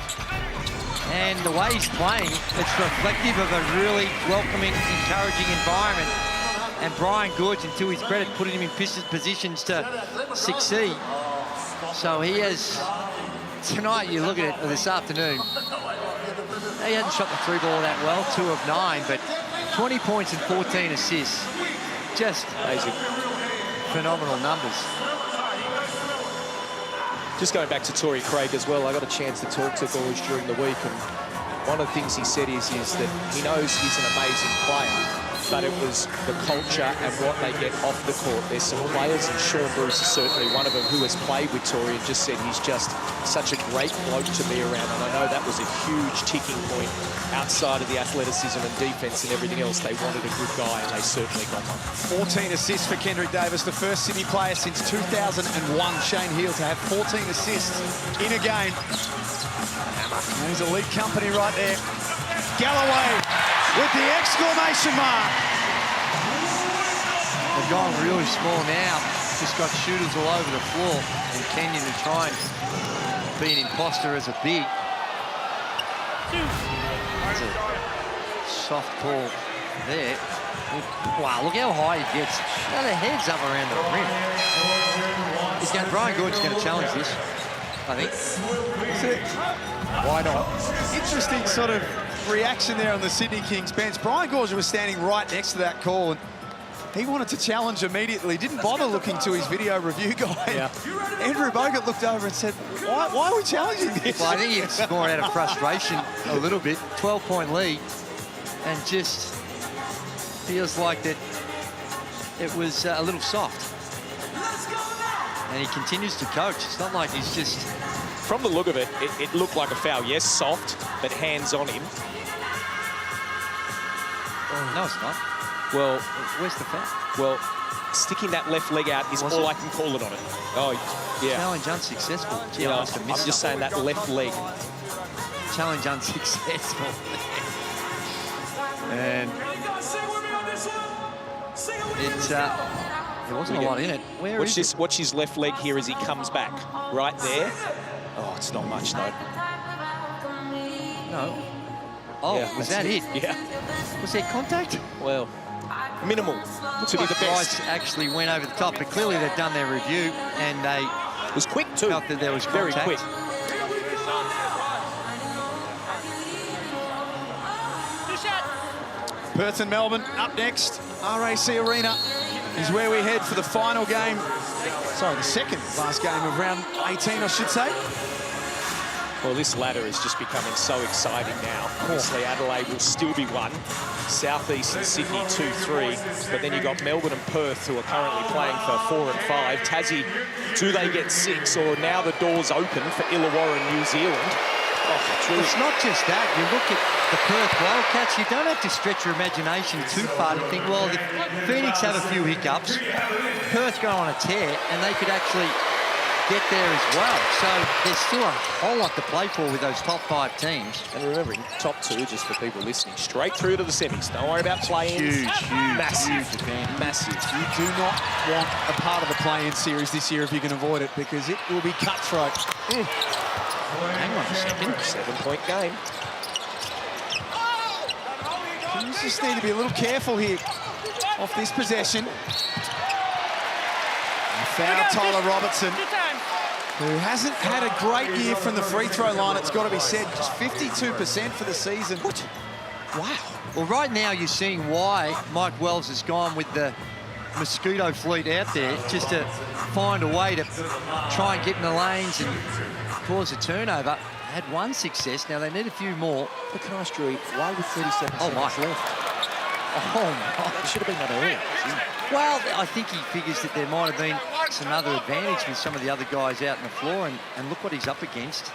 And the way he's playing, it's reflective of a really welcoming, encouraging environment. And Brian Gorge, and to his credit, putting him in positions to succeed. So he has, tonight you look at it, or this afternoon, he hasn't shot the 3 ball that well, 2 of 9, but 20 points and 14 assists. Just amazing. Phenomenal numbers. Just going back to Torrey Craig as well, I got a chance to talk to Gorge during the week, and one of the things he said is that he knows he's an amazing player, but it was the culture and what they get off the court. There's some players, and Sean Bruce is certainly one of them, who has played with Torrey and just said he's just such a great bloke to be around. And I know that was a huge ticking point outside of the athleticism and defense and everything else. They wanted a good guy, and they certainly got one. 14 assists for Kendrick Davis, the first Sydney player since 2001, Shane Heal, to have 14 assists in a game. There's elite company right there. Galloway with the exclamation mark. They've gone really small now. Just got shooters all over the floor. And Kenyon to try and be an imposter as a big. That's a soft call there. Wow, look how high he gets. Now the head's up around the rim. Brian Gorge is going to challenge this, I think. Why not? Interesting sort of reaction there on the Sydney Kings bench. Brian Gorge was standing right next to that call, and he wanted to challenge immediately. Didn't bother looking to his video review guy. Yeah. Andrew Bogut looked over and said, why are we challenging this? Well, I think it's more out of frustration a little bit. 12-point lead, and just feels like that it was a little soft. And he continues to coach. It's not like he's just... From the look of it, it looked like a foul. Yes, soft, but hands on him. No, it's not. Well, where's the foul? Well, sticking that left leg out is all I can call it on it. Oh, yeah. Challenge unsuccessful. Gee, yeah, I'm just saying that left leg. Challenge unsuccessful. And it's there wasn't a lot in it. Watch his left leg here as he comes back. Right there. Oh, it's not much though. No. Oh, yeah, was that it? Yeah. Was there contact? Well, minimal to be the best. Actually went over the top, but clearly they've done their review and they... It was quick too. Felt that there was contact. Very quick. Perth and Melbourne up next. RAC Arena is where we head for the final game. Sorry, the second last game of round 18, I should say. Well, this ladder is just becoming so exciting now. Obviously, Adelaide will still be 1. South East and Sydney 2-3. But then you've got Melbourne and Perth, who are currently playing for 4 and 5. Tassie, do they get 6? Or now the door's open for Illawarra and New Zealand. Oh, it's not just that. You look at the Perth Wildcats, you don't have to stretch your imagination too far to think, well, if Phoenix have a few hiccups, Perth go on a tear, and they could actually get there as well. So there's still a whole lot to play for with those top 5 teams. And remembering, top 2, just for people listening, straight through to the semis. Don't worry about play-ins. Huge, massive, massive. You do not want a part of the play-in series this year if you can avoid it, because it will be cutthroat. Hang on a second. 7-point game. Kings just need to be a little careful here off this possession. And foul Tyler Robertson, who hasn't had a great year from the free throw line, it's got to be said. Just 52% for the season. Wow. Well, right now you're seeing why Mike Wells has gone with the mosquito fleet out there, just to find a way to try and get in the lanes and cause a turnover. Had one success, now they need a few more. Look at us, Drew. Why with 30 seconds left? Oh, my. It should have been that earlier. Well, I think he figures that there might have been some other advantage with some of the other guys out on the floor, and look what he's up against.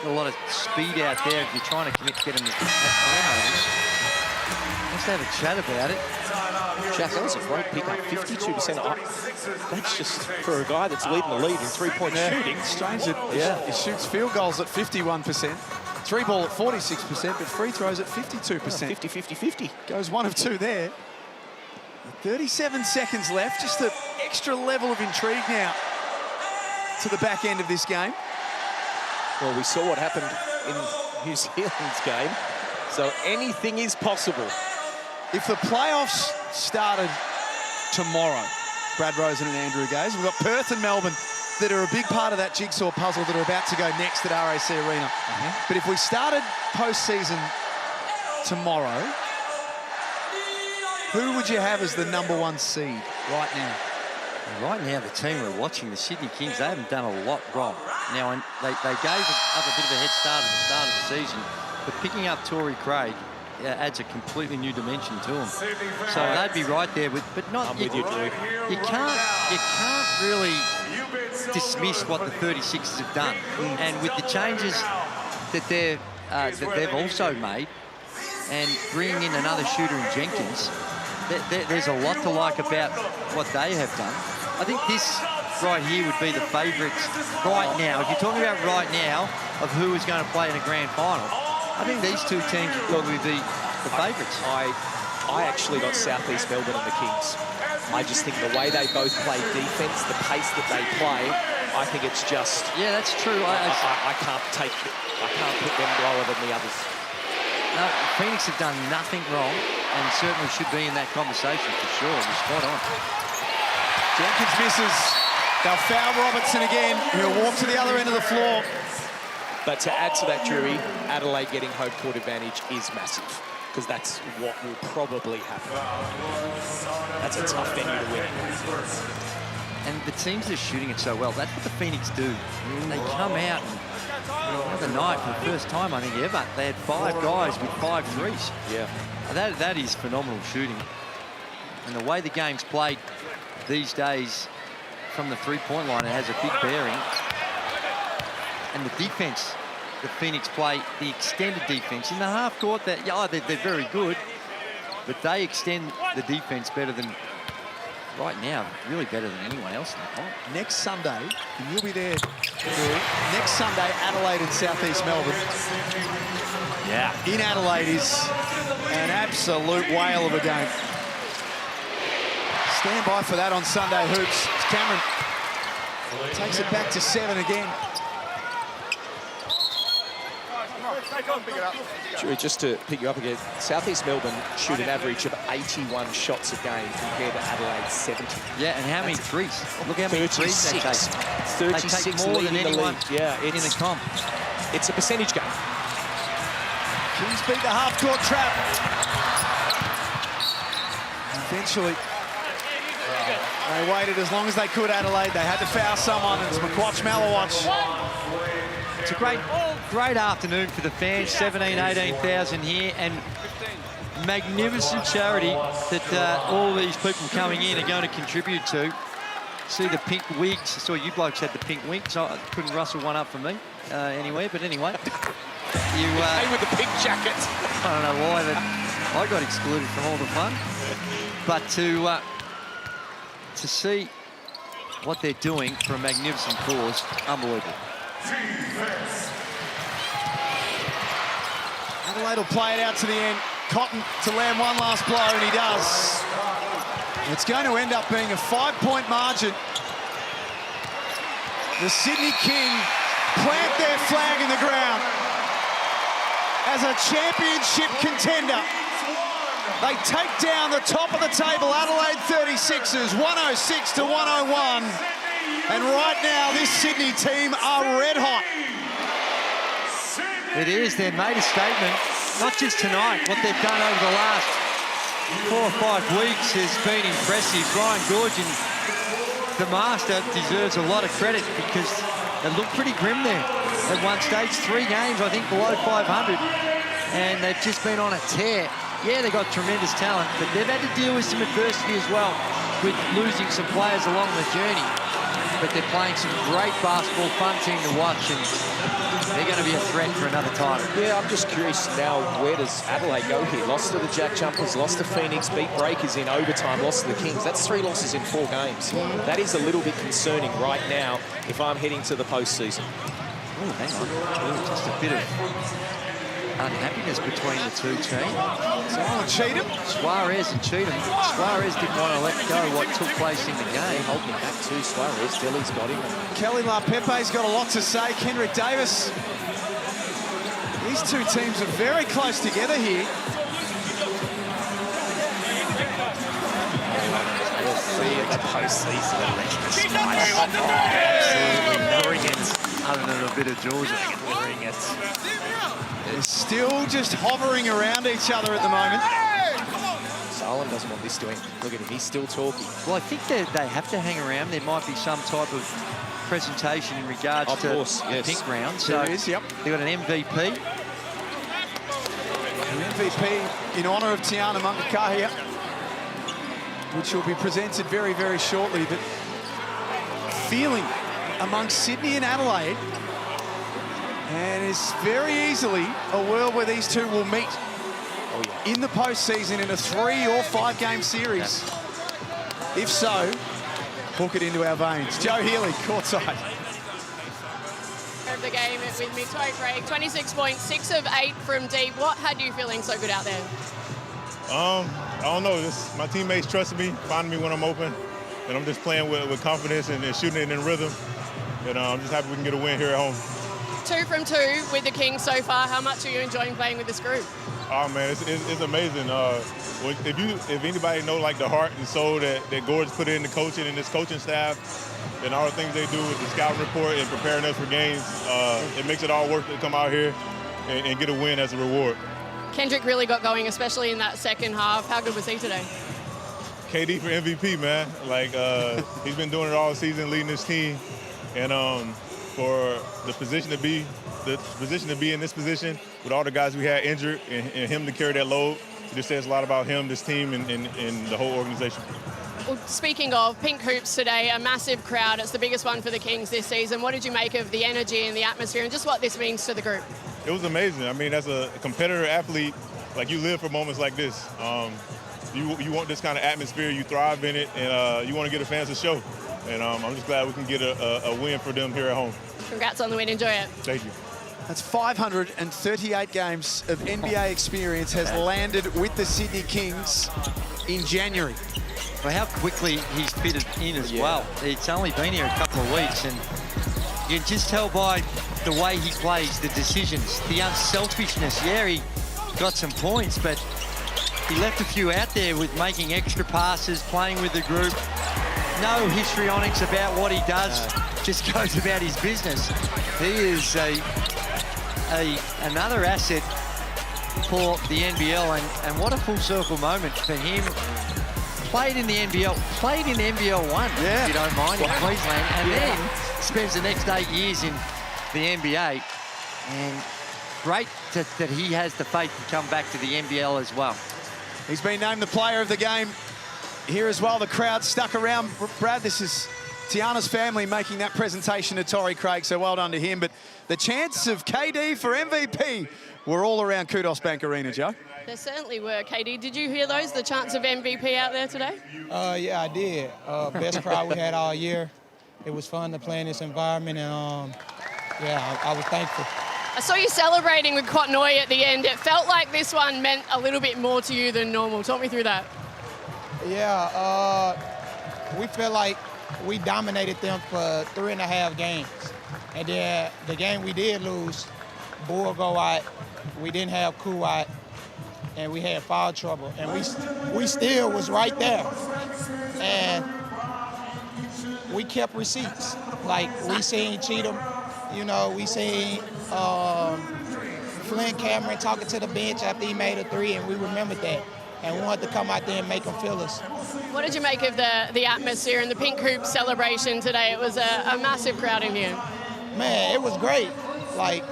Got a lot of speed out there if you're trying to get him to have turnovers. Let's have a chat about it. Jack, that was a great pickup, 52%. That's just for a guy that's leading the lead in three-point shooting. Strange that he shoots field goals at 51%, three ball at 46%, but free throws at 52%. 50-50-50. Goes 1 of 2 there. 37 seconds left, just an extra level of intrigue now to the back end of this game. Well, we saw what happened in New Zealand's game, so anything is possible. If the playoffs started tomorrow, Brad Rosen and Andrew Gaze, we've got Perth and Melbourne that are a big part of that jigsaw puzzle that are about to go next at RAC Arena. But if we started postseason tomorrow, who would you have as the #1 seed right now? Right now, the team we're watching, the Sydney Kings, they haven't done a lot wrong. Now, they gave up a bit of a head start at the start of the season, but picking up Torrey Craig adds a completely new dimension to them. So they'd be right there, but not. I'm with you, Drew. You can't really dismiss what the 36ers have done, and with the changes that they've also made, and bringing in another shooter in Jenkins, there's a lot to like about what they have done. I think this right here would be the favourites right now. If you're talking about right now of who is going to play in a grand final, I think these two teams would probably be the favourites. I actually got South East Melbourne and the Kings. I just think the way they both play defence, the pace that they play, I think it's just... Yeah, that's true. I can't put them lower than the others. No, Phoenix have done nothing wrong and certainly should be in that conversation for sure. They're spot on. Jenkins misses. They'll foul Robertson again. He'll walk to the other end of the floor. But to add to that, Drury, Adelaide getting home court advantage is massive, because that's what will probably happen. That's a tough venue to win. And the teams that are shooting it so well, that's what the Phoenix do. They come out and the other night, for the first time, I think, ever, they had 5 guys with 5 threes. Yeah. That is phenomenal shooting. And the way the game's played these days from the three-point line, it has a big bearing. And the defense that Phoenix play, the extended defense in the half court, they're very good, but they extend the defense better than, right now, really better than anyone else in the comp. Next Sunday, and you'll be there, next Sunday, Adelaide and South East Melbourne. Yeah. In Adelaide is an absolute whale of a game. Stand by for that on Sunday Hoops. Cameron takes it back to 7 again. Sure, just to pick you up again, South East Melbourne shoot an average of 81 shots a game compared to Adelaide's 70. Yeah, and how many threes? Look how many threes they take. 36 they take more than anyone in the comp. It's a percentage game. Kings beat the half-court trap. Eventually, they waited as long as they could, Adelaide. They had to foul someone, and it's McQuatch Malawatch. It's a great afternoon for the fans, 18,000 here, and magnificent charity that all these people coming in are going to contribute to. See the pink wigs. I saw you blokes had the pink wigs. I couldn't rustle one up for me anywhere, but anyway. Hey, with the pink jackets. I don't know why, but I got excluded from all the fun. But to see what they're doing for a magnificent cause, unbelievable. Adelaide will play it out to the end. Cotton to land one last blow, and he does. It's going to end up being a 5-point margin. The Sydney Kings plant their flag in the ground as a championship contender They take down the top of the table, Adelaide 36ers, 106 to 101. And right now, this Sydney team are red hot. It is. They've made a statement, not just tonight. What they've done over the last 4 or 5 weeks has been impressive. Brian Gorgon, the master, deserves a lot of credit because they looked pretty grim there. At one stage, 3 games, I think, below 500. And they've just been on a tear. Yeah, they've got tremendous talent, but they've had to deal with some adversity as well, with losing some players along the journey. But they're playing some great basketball, fun team to watch, and they're going to be a threat for another title. Yeah, I'm just curious now, where does Adelaide go here? Lost to the Jack Jumpers, lost to Phoenix, beat Breakers in overtime, lost to the Kings. That's 3 losses in 4 games. That is a little bit concerning right now if I'm heading to the postseason. Oh, hang on. Just a bit of unhappiness between the 2 teams. Cheatham? Suarez and Cheatham. Suarez didn't want to let go what took place in the game. Holding him back too, Suarez. Delhi's got him. Kelly LaPepe's got a lot to say. Kendrick Davis. These 2 teams are very close together here. We'll see at the postseason. Absolutely brilliant. Other than a bit of Georgia. They're still just hovering around each other at the moment. Salem doesn't want this doing. Look at him, he's still talking. Well, I think they have to hang around. There might be some type of presentation in regards to the pink round. So there is, yep. They've got an MVP. An MVP in honour of Tiana Mungakahia, which will be presented very, very shortly. But feeling amongst Sydney and Adelaide, and it's very easily a world where these 2 will meet in the postseason in a 3 or 5 game series. If so, hook it into our veins. Joe Healy, courtside. Of the game with me, Tori Craig, 26 points, 6 of 8 from deep. What had you feeling so good out there? I don't know. My teammates trusted me, finding me when I'm open, and I'm just playing with confidence and shooting it in rhythm. And I'm just happy we can get a win here at home. 2 from 2 with the Kings so far. How much are you enjoying playing with this group? Oh man, it's amazing. If anybody know like the heart and soul that Gord's put in the coaching and this coaching staff, and all the things they do with the scouting report and preparing us for games, it makes it all worth it to come out here and get a win as a reward. Kendrick really got going, especially in that second half. How good was he today? KD for MVP, man. Like he's been doing it all season, leading his team, and for the position to be in this position with all the guys we had injured and him to carry that load, it just says a lot about him, this team, and the whole organization. Well, speaking of pink hoops today, a massive crowd. It's the biggest one for the Kings this season. What did you make of the energy and the atmosphere and just what this means to the group? It was amazing. I mean, as a competitor athlete, like you live for moments like this. You want this kind of atmosphere, you thrive in it, and you want to get the fans a show. And I'm just glad we can get a win for them here at home. Congrats on the win. Enjoy it. Thank you. That's 538 games of NBA experience has landed with the Sydney Kings in January. Well, how quickly he's fitted in as well. It's only been here a couple of weeks, and you can just tell by the way he plays, the decisions, the unselfishness. Yeah, he got some points, but he left a few out there with making extra passes, playing with the group. No histrionics about what he does, just goes about his business. He is another asset for the NBL, and what a full circle moment for him. Played in the NBL, played in NBL1, if you don't mind, in Queensland, and then spends the next 8 years in the NBA. And great that he has the faith to come back to the NBL as well. He's been named the player of the game here as well. The crowd stuck around. Brad, this is Tiana's family making that presentation to Tori Craig, so well done to him. But the chants of KD for MVP were all around Kudos Bank Arena, Joe. There certainly were. KD, did you hear those, the chants of MVP out there today? Yeah, I did. Best crowd we had all year. It was fun to play in this environment, and yeah, I was thankful. I saw you celebrating with Cotnoy at the end. It felt like this one meant a little bit more to you than normal. Talk me through that. Yeah, we felt like we dominated them for 3.5 games. And then the game we did lose, Bull go out. We didn't have Koo out. and we had foul trouble, and we still was right there, and we kept receipts. Like, we seen Cheatham, you know, we seen Flynn Cameron talking to the bench after he made a three, and we remembered that, and we wanted to come out there and make them feel us. What did you make of the atmosphere and the Pink Hoop celebration today? It was a massive crowd in here. Man, it was great. Like,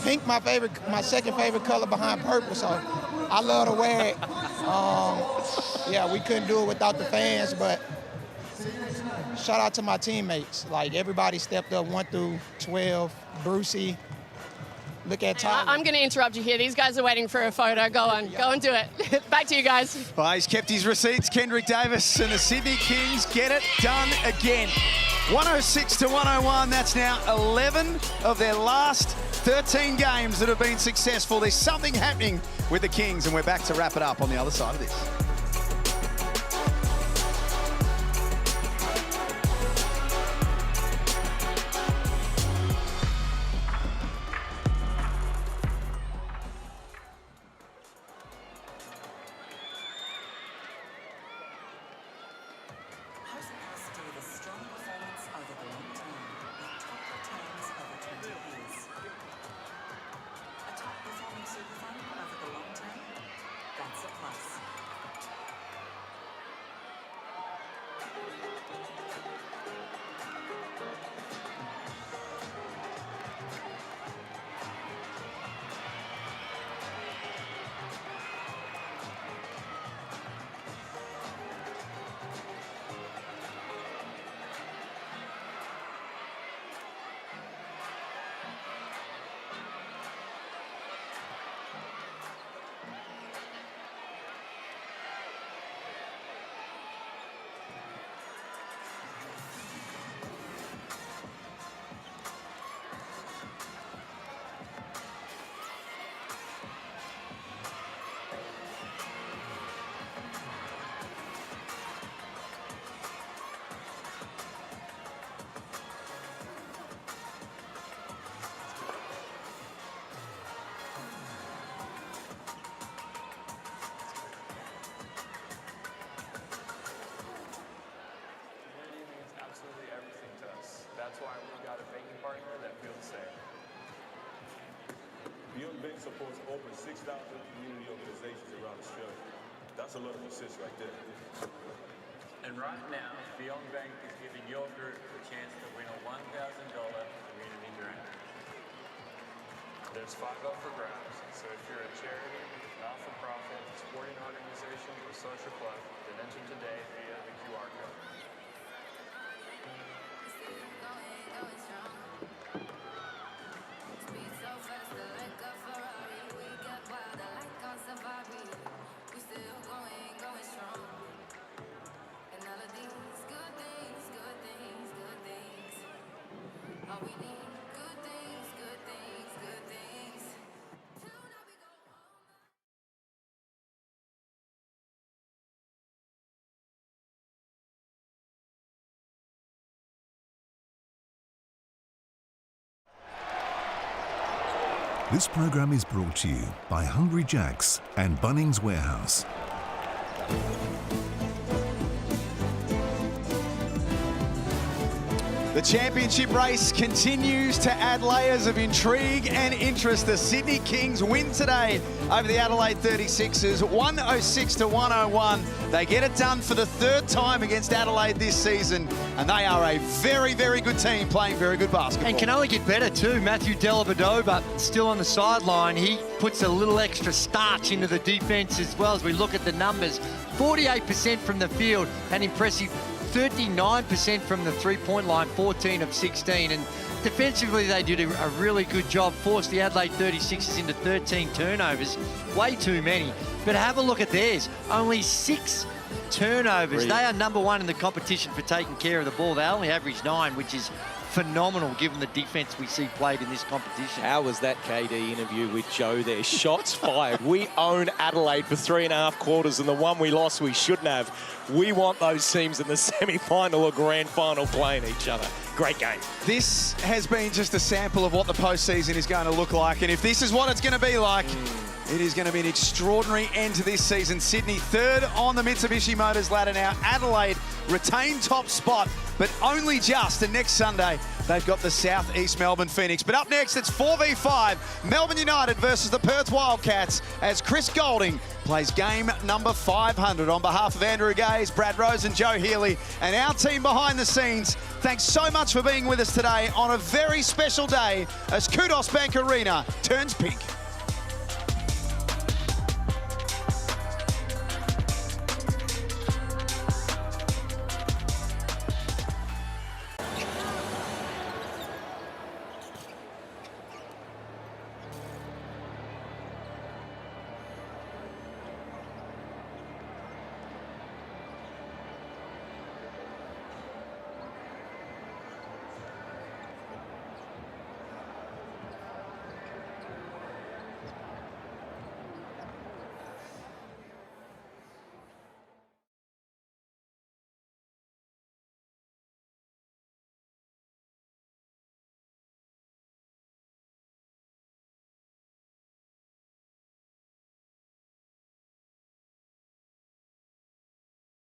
pink, my second favorite color behind purple, so I love to wear it. Yeah, we couldn't do it without the fans, but shout out to my teammates. Like, everybody stepped up 1 through 12. Brucey, look at Tyler. I'm going to interrupt you here. These guys are waiting for a photo. Go on, go and do it. Back to you guys. Well, he's kept his receipts. Kendrick Davis and the Sydney Kings get it done again. 106 to 101. That's now 11 of their last 13 games that have been successful. There's something happening with the Kings, and we're back to wrap it up on the other side of this. That's why we've got a banking partner that feels the same. Beyond Bank supports over 6,000 community organizations around Australia. That's a lot of assists right there. And right now, Beyond Bank is giving your group a chance to win a $1,000 community grant. There's $5 for grabs, so if you're a charity, not-for-profit, sporting organization, or social club, then enter today via the QR code. This program is brought to you by Hungry Jack's and Bunnings Warehouse. The championship race continues to add layers of intrigue and interest. The Sydney Kings win today over the Adelaide 36ers, 106 to 101. They get it done for the third time against Adelaide this season, and they are a very, very good team playing very good basketball. And can only get better too. Matthew Dellavedova still on the sideline. He puts a little extra starch into the defense as well as we look at the numbers. 48% from the field, an impressive 39% from the three-point line, 14 of 16. And defensively, they did a really good job, forced the Adelaide 36ers into 13 turnovers, way too many. But have a look at theirs, only 6 turnovers. They are number one in the competition for taking care of the ball. They only average 9, which is phenomenal given the defense we see played in this competition. How was that KD interview with Joe there? Shots fired. We own Adelaide for 3.5 quarters, and the one we lost we shouldn't have. We want those teams in the semi-final or grand final playing each other. Great game. This has been just a sample of what the postseason is going to look like, and if this is what it's going to be like, It is going to be an extraordinary end to this season. Sydney third on the Mitsubishi Motors ladder now. Adelaide retain top spot, but only just. And next Sunday, they've got the South East Melbourne Phoenix. But up next, it's 4v5, Melbourne United versus the Perth Wildcats, as Chris Golding plays game number 500. On behalf of Andrew Gaze, Brad Rose and Joe Healy, and our team behind the scenes, thanks so much for being with us today on a very special day as Kudos Bank Arena turns pink.